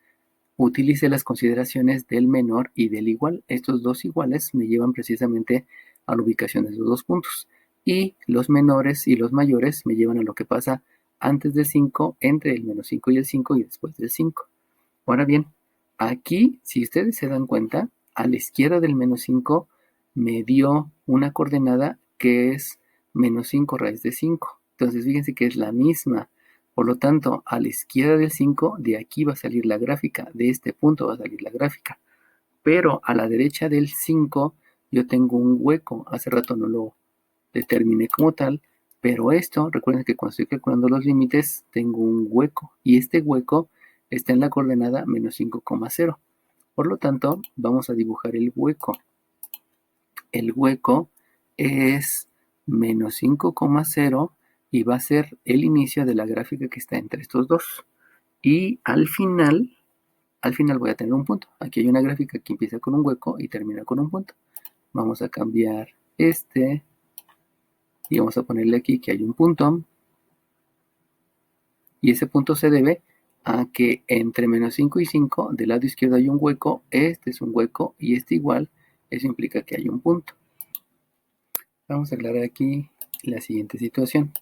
utilicé las consideraciones del menor y del igual. Estos dos iguales me llevan precisamente a la ubicación de esos dos puntos. Y los menores y los mayores me llevan a lo que pasa antes del 5, entre el menos 5 y el 5 y después del 5. Ahora bien, aquí, si ustedes se dan cuenta, a la izquierda del menos 5 me dio una coordenada que es menos 5 raíz de 5. Entonces, fíjense que es la misma. Por lo tanto, a la izquierda del 5, de aquí va a salir la gráfica. De este punto va a salir la gráfica. Pero a la derecha del 5, yo tengo un hueco. Hace rato no lo determiné como tal. Pero esto, recuerden que cuando estoy calculando los límites, tengo un hueco. Y este hueco está en la coordenada menos 5,0. Por lo tanto, vamos a dibujar el hueco. El hueco es menos 5,0 y va a ser el inicio de la gráfica que está entre estos dos. Y al final voy a tener un punto. Aquí hay una gráfica que empieza con un hueco y termina con un punto. Vamos a cambiar este y vamos a ponerle aquí que hay un punto. Y ese punto se debe a que entre menos 5 y 5 del lado izquierdo hay un hueco, este es un hueco y este igual, eso implica que hay un punto. Vamos a aclarar aquí la siguiente situación.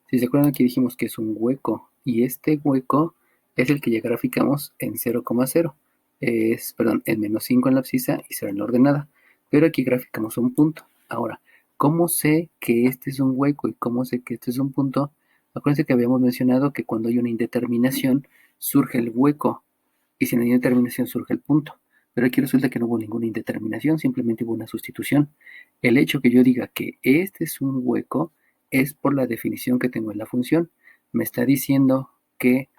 Si se acuerdan, aquí dijimos que es un hueco y este hueco es el que ya graficamos en 0,0. En menos 5 en la abscisa y 0 en la ordenada. Pero aquí graficamos un punto. Ahora, ¿cómo sé que este es un hueco y cómo sé que este es un punto? Acuérdense que habíamos mencionado que cuando hay una indeterminación surge el hueco y sin la indeterminación surge el punto. Pero aquí resulta que no hubo ninguna indeterminación, simplemente hubo una sustitución. El hecho que yo diga que este es un hueco es por la definición que tengo en la función. Me está diciendo que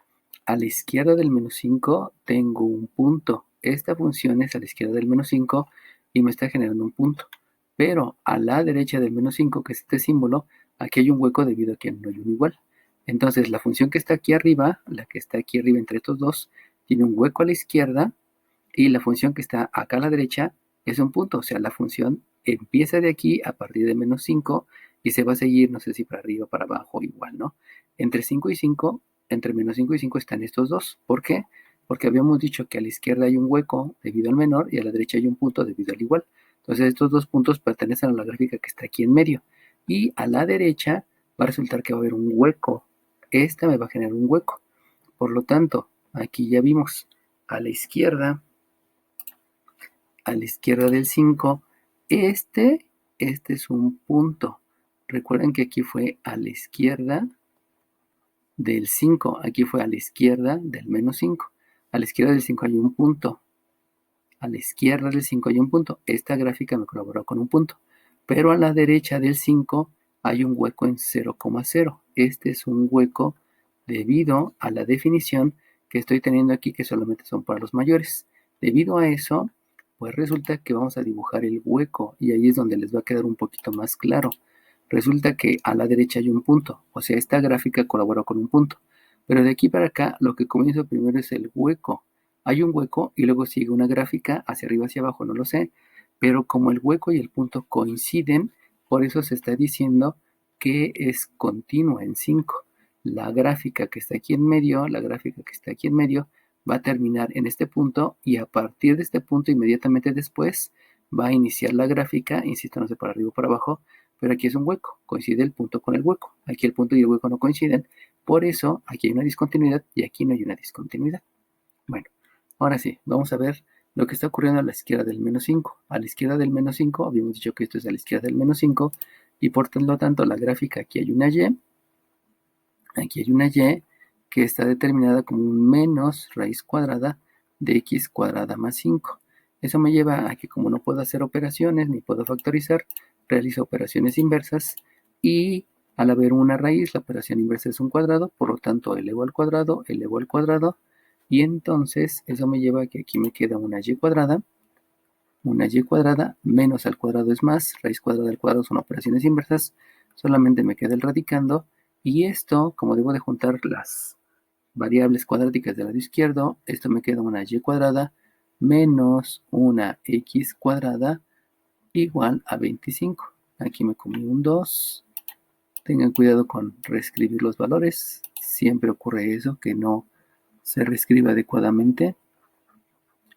a la izquierda del menos 5 tengo un punto. Esta función es a la izquierda del menos 5 y me está generando un punto. pero a la derecha del menos 5, que es este símbolo, aquí hay un hueco debido a que no hay un igual. Entonces, la función que está aquí arriba, la que está aquí arriba entre estos dos, tiene un hueco a la izquierda, y la función que está acá a la derecha es un punto. O sea, la función empieza de aquí a partir de menos 5 y se va a seguir, no sé si para arriba o para abajo, igual, ¿no? Entre 5 y 5, entre menos 5 y 5 están estos dos. ¿Por qué? Porque habíamos dicho que a la izquierda hay un hueco debido al menor y a la derecha hay un punto debido al igual. Entonces, estos dos puntos pertenecen a la gráfica que está aquí en medio. Y a la derecha va a resultar que va a haber un hueco. Esta me va a generar un hueco. Por lo tanto, aquí ya vimos a la izquierda del 5, este es un punto. Recuerden que aquí fue a la izquierda del 5, aquí fue a la izquierda del menos 5. A la izquierda del 5 hay un punto. A la izquierda del 5 hay un punto. Esta gráfica me colaboró con un punto. Pero a la derecha del 5 hay un hueco en 0,0. Este es un hueco debido a la definición que estoy teniendo aquí, que solamente son para los mayores. Debido a eso, pues resulta que vamos a dibujar el hueco y ahí es donde les va a quedar un poquito más claro. Resulta que a la derecha hay un punto, o sea, esta gráfica colaboró con un punto. Pero de aquí para acá, lo que comienzo primero es el hueco. Hay un hueco y luego sigue una gráfica hacia arriba, hacia abajo, no lo sé. Pero como el hueco y el punto coinciden, por eso se está diciendo que es continua en 5. La gráfica que está aquí en medio, la gráfica que está aquí en medio, va a terminar en este punto y a partir de este punto, inmediatamente después, va a iniciar la gráfica, insisto, no sé para arriba o para abajo, pero aquí es un hueco, coincide el punto con el hueco. Aquí el punto y el hueco no coinciden, por eso aquí hay una discontinuidad y aquí no hay una discontinuidad. Bueno, ahora sí, vamos a ver lo que está ocurriendo a la izquierda del menos 5. A la izquierda del menos 5, habíamos dicho que esto es a la izquierda del menos 5, y por lo tanto la gráfica aquí hay una y que está determinada como un menos raíz cuadrada de x cuadrada más 5. Eso me lleva a que como no puedo hacer operaciones ni puedo factorizar, realizo operaciones inversas y al haber una raíz, la operación inversa es un cuadrado, por lo tanto elevo al cuadrado, y entonces eso me lleva a que aquí me queda una y cuadrada menos al cuadrado es más, raíz cuadrada al cuadrado son operaciones inversas, solamente me queda el radicando, y esto, como debo de juntar las variables cuadráticas del lado izquierdo, esto me queda una y cuadrada menos una x cuadrada igual a 25. Aquí me comí un 2. Tengan cuidado con reescribir los valores. Siempre ocurre eso, que no se reescribe adecuadamente.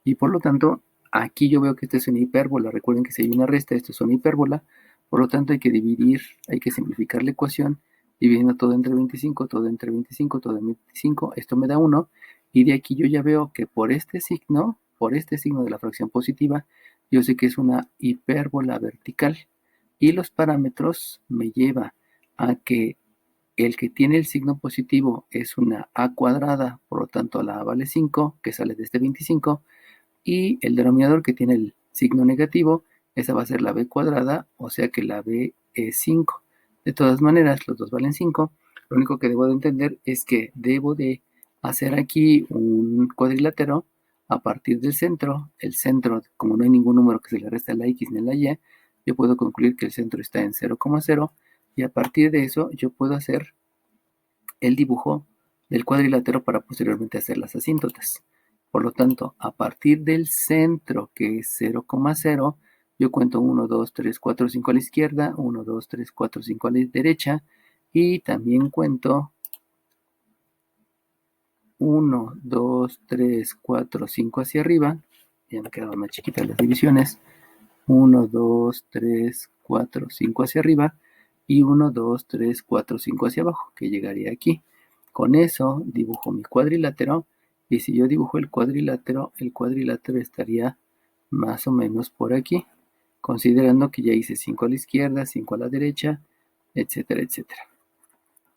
Y por lo tanto, aquí yo veo que esta es una hipérbola. Recuerden que si hay una resta, esto es una hipérbola. Por lo tanto, hay que dividir, hay que simplificar la ecuación, dividiendo todo entre 25, todo entre 25, todo entre 25. Esto me da 1. Y de aquí yo ya veo que por este signo de la fracción positiva, yo sé que es una hipérbola vertical. Y los parámetros me lleva a que el que tiene el signo positivo es una a cuadrada, por lo tanto la a vale 5, que sale de este 25, y el denominador que tiene el signo negativo, esa va a ser la b cuadrada, o sea que la b es 5. De todas maneras, los dos valen 5. Lo único que debo de entender es que debo de hacer aquí un cuadrilátero a partir del centro. El centro, como no hay ningún número que se le reste a la x ni a la y, yo puedo concluir que el centro está en 0,0 y a partir de eso yo puedo hacer el dibujo del cuadrilátero para posteriormente hacer las asíntotas. Por lo tanto, a partir del centro, que es 0,0, yo cuento 1, 2, 3, 4, 5 a la izquierda, 1, 2, 3, 4, 5 a la derecha, y también cuento 1, 2, 3, 4, 5 hacia arriba. Ya me quedaron más chiquitas las divisiones. 1, 2, 3, 4, 5 hacia arriba y 1, 2, 3, 4, 5 hacia abajo, que llegaría aquí. Con eso dibujo mi cuadrilátero y si yo dibujo el cuadrilátero estaría más o menos por aquí, considerando que ya hice 5 a la izquierda, 5 a la derecha, etcétera, etcétera.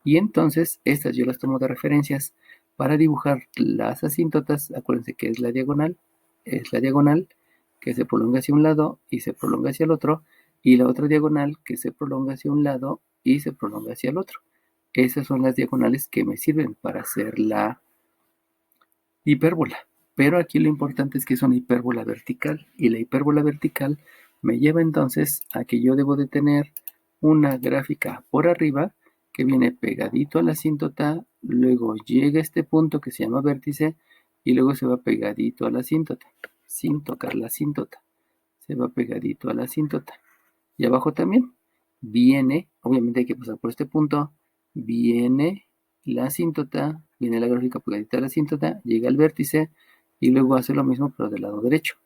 Y entonces estas yo las tomo de referencias para dibujar las asíntotas. Acuérdense que es la diagonal que se prolonga hacia un lado y se prolonga hacia el otro, y la otra diagonal que se prolonga hacia un lado y se prolonga hacia el otro. Esas son las diagonales que me sirven para hacer la hipérbola. Pero aquí lo importante es que es una hipérbola vertical, y la hipérbola vertical me lleva entonces a que yo debo de tener una gráfica por arriba que viene pegadito a la asíntota, luego llega a este punto que se llama vértice y luego se va pegadito a la asíntota, sin tocar la asíntota. Se va pegadito a la asíntota. Y abajo también viene, obviamente hay que pasar por este punto, viene la asíntota, viene la gráfica pegadita a la asíntota, llega al vértice y luego hace lo mismo pero del lado derecho.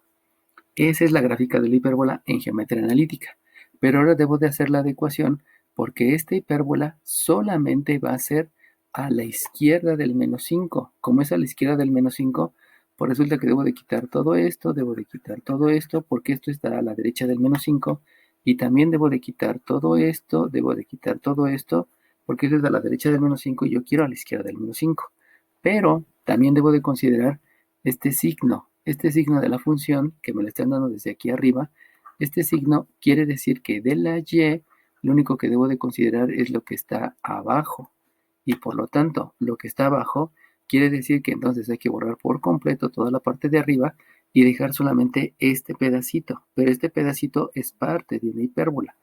Esa es la gráfica de la hipérbola en geometría analítica. Pero ahora debo de hacer la adecuación porque esta hipérbola solamente va a ser a la izquierda del menos 5. Como es a la izquierda del menos 5, pues resulta que debo de quitar todo esto, debo de quitar todo esto, porque esto está a la derecha del menos 5. Y también debo de quitar todo esto, debo de quitar todo esto, porque esto es a la derecha del menos 5 y yo quiero a la izquierda del menos 5. Pero también debo de considerar este signo de la función que me lo están dando desde aquí arriba. Este signo quiere decir que de la y, lo único que debo de considerar es lo que está abajo. Y por lo tanto, lo que está abajo quiere decir que entonces hay que borrar por completo toda la parte de arriba y dejar solamente este pedacito. Pero este pedacito es parte de una hipérbola.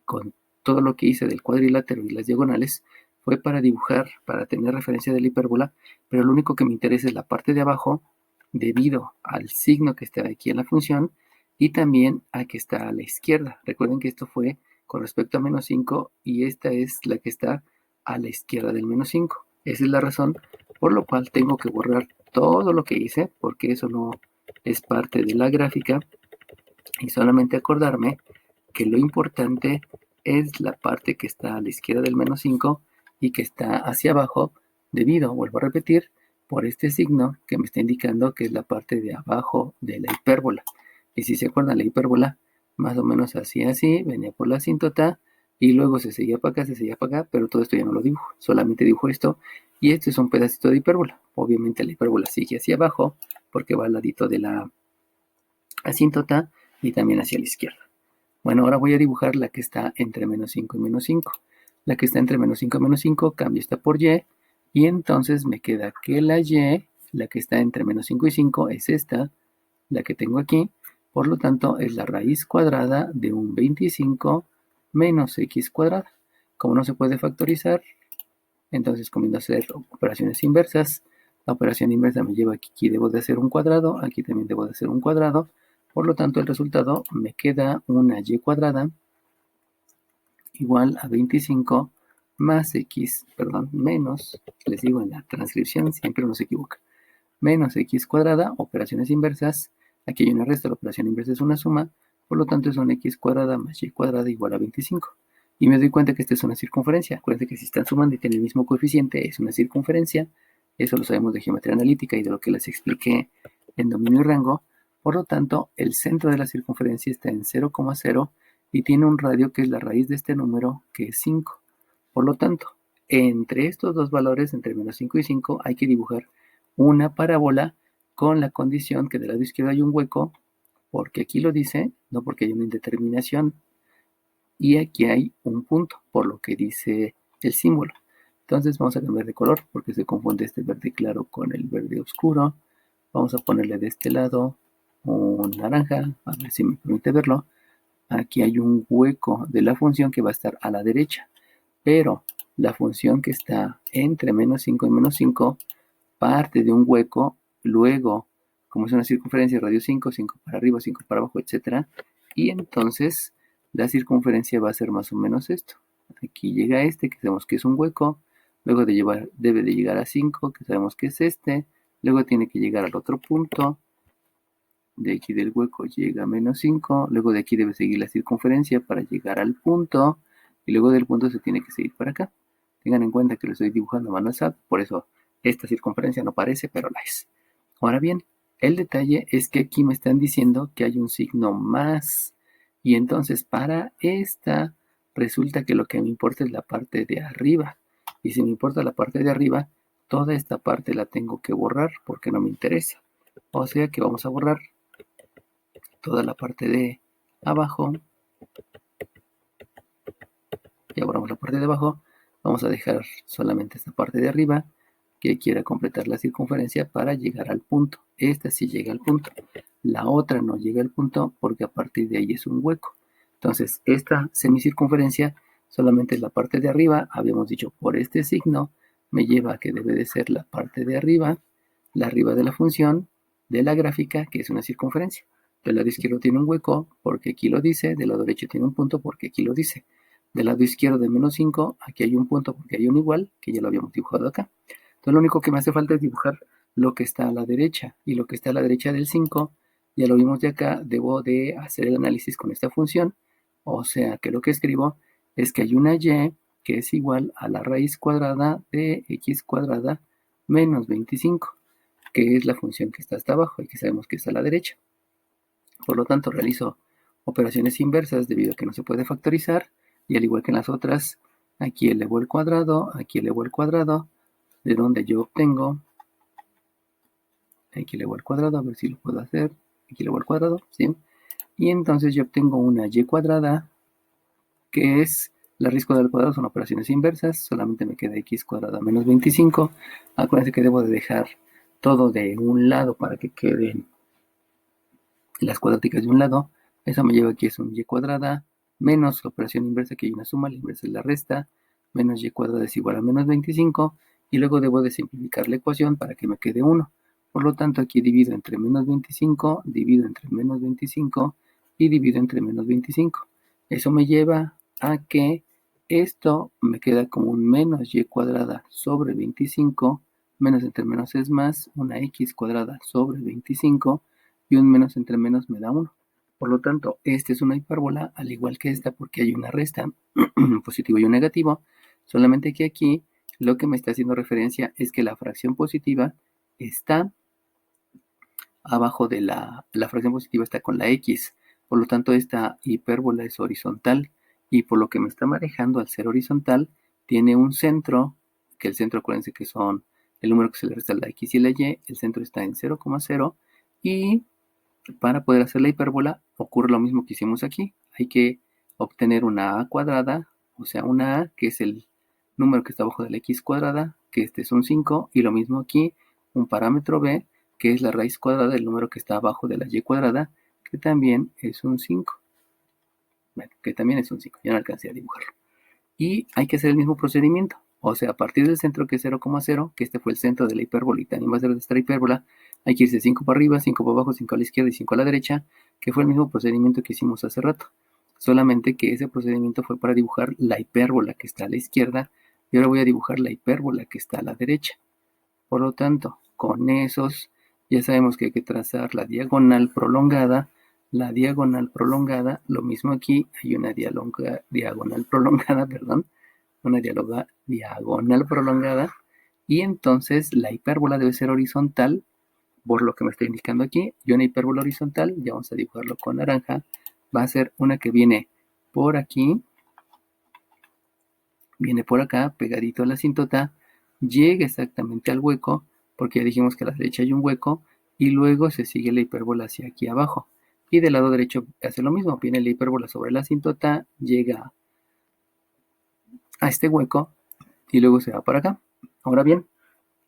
Con todo lo que hice del cuadrilátero y las diagonales fue para dibujar, para tener referencia de la hipérbola, pero lo único que me interesa es la parte de abajo debido al signo que está aquí en la función y también a que está a la izquierda. Recuerden que esto fue con respecto a menos 5 y esta es la que está a la izquierda del menos 5. Esa es la razón por lo cual tengo que borrar todo lo que hice porque eso no es parte de la gráfica y solamente acordarme que lo importante es la parte que está a la izquierda del menos 5 y que está hacia abajo debido, vuelvo a repetir, por este signo que me está indicando que es la parte de abajo de la hipérbola. Y si se acuerdan, la hipérbola más o menos hacía así, venía por la asíntota y luego se seguía para acá, se seguía para acá, pero todo esto ya no lo dibujo, solamente dibujo esto y esto es un pedacito de hipérbola. Obviamente la hipérbola sigue hacia abajo porque va al ladito de la asíntota y también hacia la izquierda. Bueno, ahora voy a dibujar la que está entre menos 5 y menos 5. La que está entre menos 5 y menos 5, cambio esta por y, y entonces me queda que la y, la que está entre menos 5 y 5, es esta, la que tengo aquí. Por lo tanto, es la raíz cuadrada de un 25 menos x cuadrada. Como no se puede factorizar, entonces comienzo a hacer operaciones inversas. La operación inversa me lleva que aquí debo de hacer un cuadrado, aquí también debo de hacer un cuadrado. Por lo tanto, el resultado me queda una y cuadrada igual a 25 más x, perdón, menos, les digo en la transcripción, siempre uno se equivoca, menos x cuadrada, operaciones inversas, aquí hay una resta, la operación inversa es una suma, por lo tanto es una x cuadrada más y cuadrada igual a 25. Y me doy cuenta que esta es una circunferencia. Acuérdense que si están sumando y tienen el mismo coeficiente, es una circunferencia. Eso lo sabemos de geometría analítica y de lo que les expliqué en dominio y rango. Por lo tanto, el centro de la circunferencia está en 0,0 y tiene un radio que es la raíz de este número, que es 5. Por lo tanto, entre estos dos valores, entre menos 5 y 5, hay que dibujar una parábola con la condición que del lado izquierdo hay un hueco, porque aquí lo dice, no porque hay una indeterminación, y aquí hay un punto, por lo que dice el símbolo. Entonces vamos a cambiar de color porque se confunde este verde claro con el verde oscuro. Vamos a ponerle de este lado un naranja, a ver si me permite verlo. Aquí hay un hueco de la función que va a estar a la derecha, pero la función que está entre menos 5 y menos 5 parte de un hueco, luego, como es una circunferencia, radio 5, 5 para arriba, 5 para abajo, etc. Y entonces la circunferencia va a ser más o menos esto. Aquí llega este, que sabemos que es un hueco, luego debe de llegar a 5, que sabemos que es este, luego tiene que llegar al otro punto, de aquí del hueco llega a menos 5, luego de aquí debe seguir la circunferencia para llegar al punto, y luego del punto se tiene que seguir para acá. Tengan en cuenta que lo estoy dibujando a mano alzada, por eso esta circunferencia no parece, pero la es. Ahora bien, el detalle es que aquí me están diciendo que hay un signo más, y entonces para esta resulta que lo que me importa es la parte de arriba, y si me importa la parte de arriba, toda esta parte la tengo que borrar porque no me interesa. O sea que vamos a borrar toda la parte de abajo. Ya borramos la parte de abajo. Vamos a dejar solamente esta parte de arriba que quiera completar la circunferencia para llegar al punto. Esta sí llega al punto. la otra no llega al punto porque a partir de ahí es un hueco. Entonces, esta semicircunferencia solamente es la parte de arriba, habíamos dicho por este signo, me lleva a que debe de ser la parte de arriba, la arriba de la función, de la gráfica, que es una circunferencia. Del lado izquierdo tiene un hueco porque aquí lo dice, del lado derecho tiene un punto porque aquí lo dice. Del lado izquierdo de -5, aquí hay un punto porque hay un igual, que ya lo habíamos dibujado acá. Entonces lo único que me hace falta es dibujar lo que está a la derecha, y lo que está a la derecha del 5, ya lo vimos de acá, debo de hacer el análisis con esta función, o sea que lo que escribo es que hay una y que es igual a la raíz cuadrada de x cuadrada menos 25, que es la función que está hasta abajo y que sabemos que está a la derecha. Por lo tanto, realizo operaciones inversas debido a que no se puede factorizar, y al igual que en las otras, aquí elevo el cuadrado, aquí elevo el cuadrado, de donde yo obtengo, aquí elevo el cuadrado, a ver si lo puedo hacer, aquí elevo el cuadrado, ¿sí? Y entonces yo obtengo una y cuadrada, que es la raíz cuadrada al cuadrado, son operaciones inversas, solamente me queda x cuadrada menos 25. Acuérdense que debo de dejar todo de un lado para que queden las cuadráticas de un lado. Eso me lleva aquí es un y cuadrada menos la operación inversa, que hay una suma, la inversa es la resta, menos y cuadrada es igual a menos 25, y luego debo de simplificar la ecuación para que me quede 1. Por lo tanto, aquí divido entre menos 25, divido entre menos 25 y divido entre menos 25. Eso me lleva a que esto me queda como un menos y cuadrada sobre 25, menos entre menos es más, una x cuadrada sobre 25, y un menos entre menos me da 1. Por lo tanto, esta es una hipérbola, al igual que esta, porque hay una resta, un positivo y un negativo, solamente que aquí lo que me está haciendo referencia es que la fracción positiva está abajo de la fracción positiva, está con la x. Por lo tanto, esta hipérbola es horizontal, y por lo que me está manejando al ser horizontal, tiene un centro, que el centro, acuérdense que son el número que se le resta a la x y la y, el centro está en 0,0, y para poder hacer la hipérbola ocurre lo mismo que hicimos aquí. Hay que obtener una a cuadrada, o sea, una a que es el número que está abajo de la x cuadrada, que este es un 5, y lo mismo aquí, un parámetro b, que es la raíz cuadrada del número que está abajo de la y cuadrada, que también es un 5. Bueno, que también es un 5, ya no alcancé a dibujarlo. Y hay que hacer el mismo procedimiento. O sea, a partir del centro que es 0,0, que este fue el centro de la hipérbola y también va a ser de esta hipérbola, hay que irse 5 para arriba, 5 para abajo, 5 a la izquierda y 5 a la derecha, que fue el mismo procedimiento que hicimos hace rato. Solamente que ese procedimiento fue para dibujar la hipérbola que está a la izquierda, y ahora voy a dibujar la hipérbola que está a la derecha. Por lo tanto, con esos ya sabemos que hay que trazar la diagonal prolongada. La diagonal prolongada, lo mismo aquí, hay una diagonal prolongada, perdón, una diagonal prolongada, y entonces la hipérbola debe ser horizontal, por lo que me está indicando aquí, y una hipérbola horizontal, ya vamos a dibujarlo con naranja, va a ser una que viene por aquí, viene por acá, pegadito a la asíntota, llega exactamente al hueco, porque ya dijimos que a la derecha hay un hueco, y luego se sigue la hipérbola hacia aquí abajo. Y del lado derecho hace lo mismo, viene la hipérbola sobre la asíntota, llega a este hueco, y luego se va para acá. Ahora bien,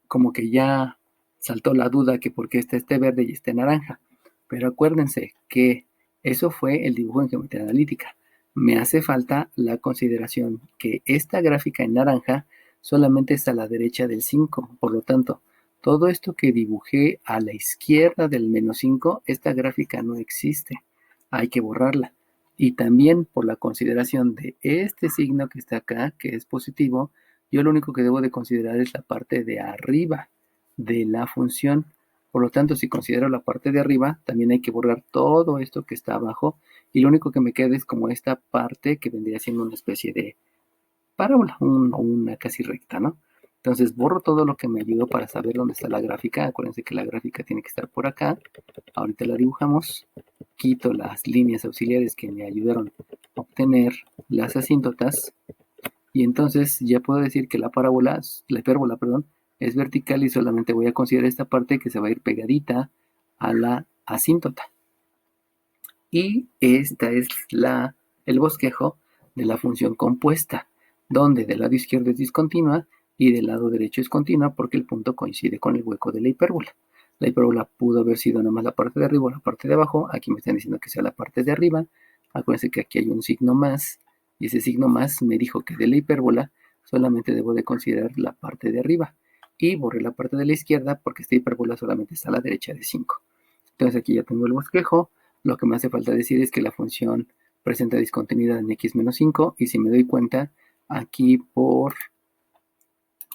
como que ya saltó la duda que por qué está este verde y este naranja. Pero acuérdense que eso fue el dibujo en geometría analítica. Me hace falta la consideración que esta gráfica en naranja solamente está a la derecha del 5. Por lo tanto, todo esto que dibujé a la izquierda del -5, esta gráfica no existe. Hay que borrarla. Y también por la consideración de este signo que está acá, que es positivo, yo lo único que debo de considerar es la parte de arriba de la función. Por lo tanto, si considero la parte de arriba, también hay que borrar todo esto que está abajo, y lo único que me queda es como esta parte que vendría siendo una especie de parábola, una casi recta, ¿no? Entonces borro todo lo que me ayudó para saber dónde está la gráfica. Acuérdense que la gráfica tiene que estar por acá. Ahorita la dibujamos. Quito las líneas auxiliares que me ayudaron a obtener las asíntotas. Y entonces ya puedo decir que la hipérbola, perdón, es vertical, y solamente voy a considerar esta parte que se va a ir pegadita a la asíntota. Y esta es el bosquejo de la función compuesta, donde del lado izquierdo es discontinua y del lado derecho es continua porque el punto coincide con el hueco de la hipérbola. La hipérbola pudo haber sido nada más la parte de arriba o la parte de abajo. Aquí me están diciendo que sea la parte de arriba. Acuérdense que aquí hay un signo más, y ese signo más me dijo que de la hipérbola solamente debo de considerar la parte de arriba. Y borré la parte de la izquierda porque esta hipérbola solamente está a la derecha de 5. Entonces aquí ya tengo el bosquejo. Lo que me hace falta decir es que la función presenta discontinuidad en x menos 5. Y si me doy cuenta, aquí por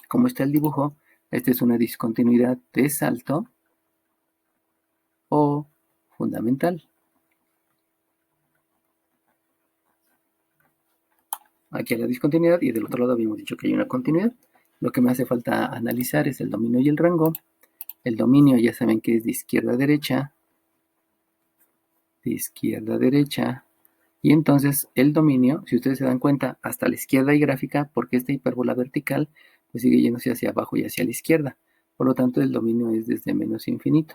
cómo está el dibujo, esta es una discontinuidad de salto o fundamental. Aquí hay la discontinuidad y del otro lado habíamos dicho que hay una continuidad. Lo que me hace falta analizar es el dominio y el rango. El dominio ya saben que es de izquierda a derecha, de izquierda a derecha. Y entonces el dominio, si ustedes se dan cuenta, hasta la izquierda hay gráfica porque esta hipérbola vertical pues sigue yéndose hacia abajo y hacia la izquierda. Por lo tanto, el dominio es desde menos infinito.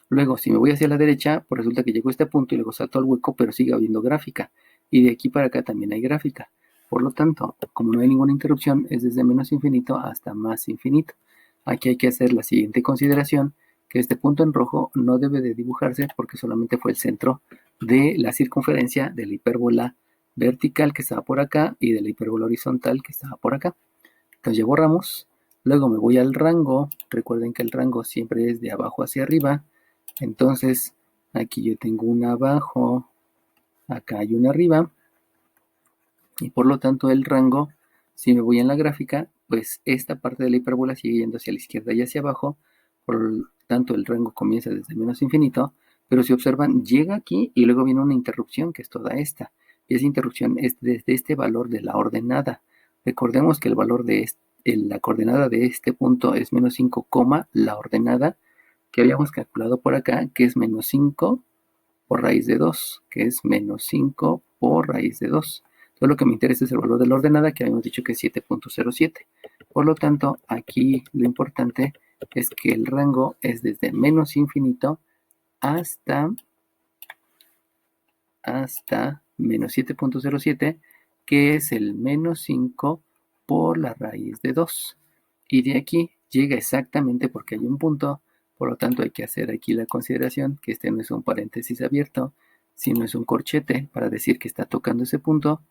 Luego, si me voy hacia la derecha, pues resulta que llego a este punto y luego salto al hueco, pero sigue habiendo gráfica. Y de aquí para acá también hay gráfica. Por lo tanto, como no hay ninguna interrupción, es desde menos infinito hasta más infinito. Aquí hay que hacer la siguiente consideración, que este punto en rojo no debe de dibujarse porque solamente fue el centro de la circunferencia de la hipérbola vertical que estaba por acá y de la hipérbola horizontal que estaba por acá. Entonces ya borramos. Luego me voy al rango. Recuerden que el rango siempre es de abajo hacia arriba. Entonces aquí yo tengo un abajo, acá hay un arriba. Y por lo tanto el rango, si me voy en la gráfica, pues esta parte de la hipérbola sigue yendo hacia la izquierda y hacia abajo. Por lo tanto el rango comienza desde menos infinito. Pero si observan, llega aquí y luego viene una interrupción que es toda esta. Y esa interrupción es desde este valor de la ordenada. Recordemos que el valor de la coordenada de este punto es menos 5, la ordenada que habíamos calculado por acá, que es menos 5 por raíz de 2, que es menos 5 por raíz de 2. Todo lo que me interesa es el valor de la ordenada, que habíamos dicho que es 7.07. Por lo tanto, aquí lo importante es que el rango es desde menos infinito hasta menos 7.07, que es el menos 5 por la raíz de 2. Y de aquí llega exactamente porque hay un punto, por lo tanto hay que hacer aquí la consideración que este no es un paréntesis abierto, sino es un corchete para decir que está tocando ese punto,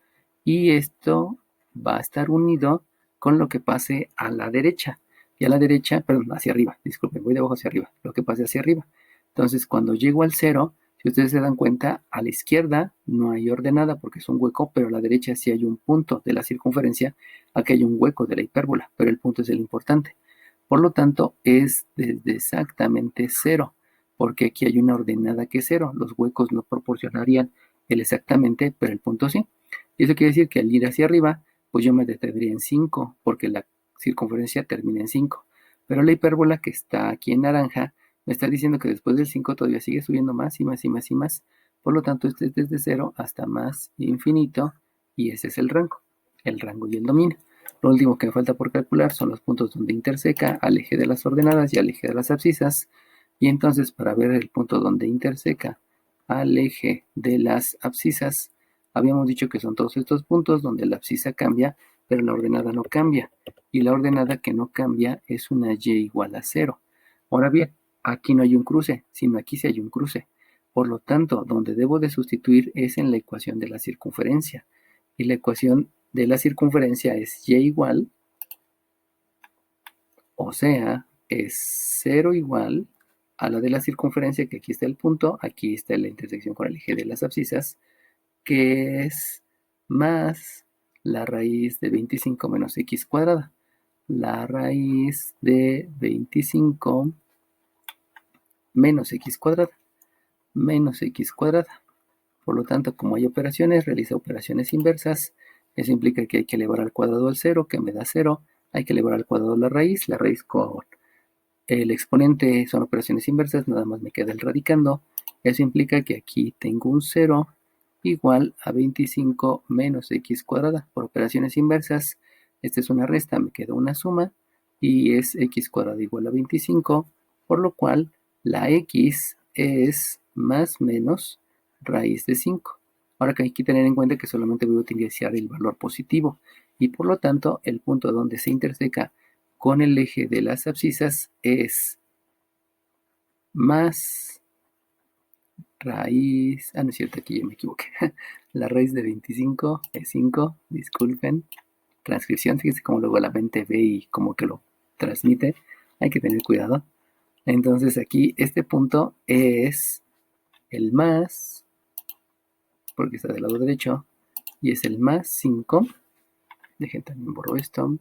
y esto va a estar unido con lo que pase a la derecha. Y a la derecha, perdón, hacia arriba, disculpen, voy de abajo hacia arriba, lo que pase hacia arriba. Entonces, cuando llego al 0, si ustedes se dan cuenta, a la izquierda no hay ordenada porque es un hueco, pero a la derecha sí hay un punto de la circunferencia. Aquí hay un hueco de la hipérbola, pero el punto es el importante. Por lo tanto, es desde exactamente 0, porque aquí hay una ordenada que es 0. Los huecos no proporcionarían el exactamente, pero el punto sí. Y eso quiere decir que al ir hacia arriba, pues yo me detendría en 5, porque la circunferencia termina en 5. Pero la hipérbola que está aquí en naranja me está diciendo que después del 5 todavía sigue subiendo más y más y más y más. Por lo tanto, este es desde 0 hasta más infinito, y ese es el rango y el dominio. Lo último que me falta por calcular son los puntos donde interseca al eje de las ordenadas y al eje de las abscisas. Y entonces, para ver el punto donde interseca al eje de las abscisas, habíamos dicho que son todos estos puntos donde la abscisa cambia, pero la ordenada no cambia. Y la ordenada que no cambia es una y igual a 0. Ahora bien, aquí no hay un cruce, sino aquí sí hay un cruce. Por lo tanto, donde debo de sustituir es en la ecuación de la circunferencia. Y la ecuación de la circunferencia es y igual, o sea, es 0 igual a la de la circunferencia, que aquí está el punto, aquí está la intersección con el eje de las abscisas, que es más la raíz de 25 menos x cuadrada. La raíz de 25 menos x cuadrada. Menos x cuadrada. Por lo tanto, como hay operaciones, realiza operaciones inversas. Eso implica que hay que elevar al cuadrado al 0, que me da 0. Hay que elevar al cuadrado la raíz con el exponente son operaciones inversas, nada más me queda el radicando. Eso implica que aquí tengo un 0 igual a 25 menos x cuadrada. Por operaciones inversas, esta es una resta, me queda una suma, y es x cuadrada igual a 25, por lo cual la x es más menos raíz de 5. Ahora que hay que tener en cuenta que solamente voy a utilizar el valor positivo, y por lo tanto el punto donde se interseca con el eje de las abscisas es más raíz, no es cierto, aquí ya me equivoqué, la raíz de 25 es 5, disculpen, transcripción, fíjense cómo luego la mente ve y como que lo transmite, hay que tener cuidado. Entonces aquí este punto es el más, porque está del lado derecho, y es el más 5, dejen también borro esto,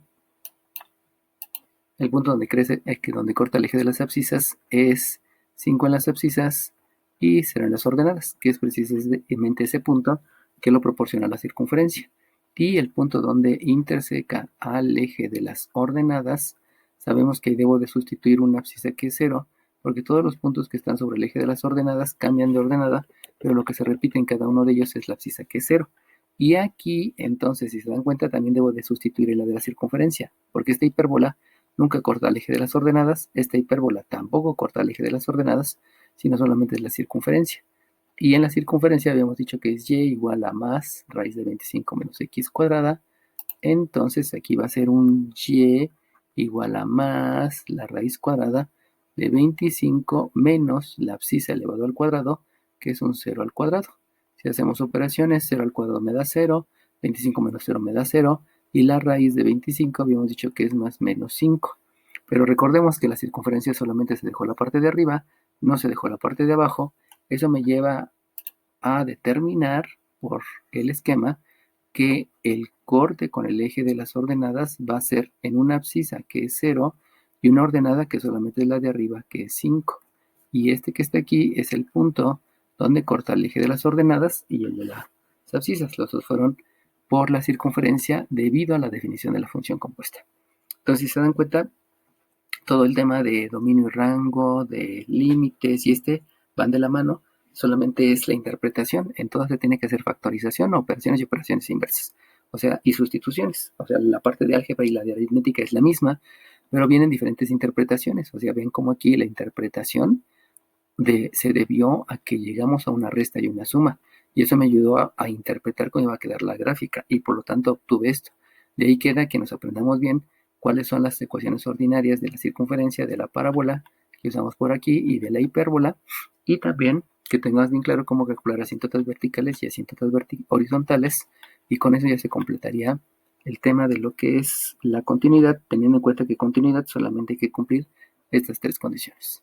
el punto donde crece, donde corta el eje de las abscisas es 5 en las abscisas y 0 en las ordenadas, que es precisamente ese punto que lo proporciona la circunferencia. Y el punto donde interseca al eje de las ordenadas, sabemos que ahí debo de sustituir una abscisa que es 0, porque todos los puntos que están sobre el eje de las ordenadas cambian de ordenada, pero lo que se repite en cada uno de ellos es la abscisa que es 0. Y aquí, entonces, si se dan cuenta, también debo de sustituir la de la circunferencia, porque esta hipérbola nunca corta el eje de las ordenadas, esta hipérbola tampoco corta el eje de las ordenadas, sino solamente es la circunferencia. Y en la circunferencia habíamos dicho que es y igual a más raíz de 25 menos x cuadrada, entonces aquí va a ser un y igual a más la raíz cuadrada de 25 menos la abscisa elevado al cuadrado, que es un 0 al cuadrado. Si hacemos operaciones, 0 al cuadrado me da 0, 25 menos 0 me da 0, y la raíz de 25 habíamos dicho que es más menos 5. Pero recordemos que la circunferencia solamente se dejó la parte de arriba, no se dejó la parte de abajo. Eso me lleva a determinar por el esquema que el corte con el eje de las ordenadas va a ser en una abscisa que es 0 y una ordenada que solamente es la de arriba que es 5. Y este que está aquí es el punto donde corta el eje de las ordenadas y el de las abscisas. Los dos fueron por la circunferencia debido a la definición de la función compuesta. Entonces, si se dan cuenta, todo el tema de dominio y rango, de límites y van de la mano, solamente es la interpretación. En todas se tiene que hacer factorización, operaciones y operaciones inversas. O sea, y sustituciones. O sea, la parte de álgebra y la de aritmética es la misma, pero vienen diferentes interpretaciones. O sea, ven como aquí la interpretación se debió a que llegamos a una resta y una suma. Y eso me ayudó a interpretar cómo iba a quedar la gráfica y por lo tanto obtuve esto. De ahí queda que nos aprendamos bien cuáles son las ecuaciones ordinarias de la circunferencia de la parábola que usamos por aquí y de la hipérbola, y también que tengas bien claro cómo calcular asíntotas verticales y asíntotas horizontales, y con eso ya se completaría el tema de lo que es la continuidad, teniendo en cuenta que continuidad solamente hay que cumplir estas tres condiciones.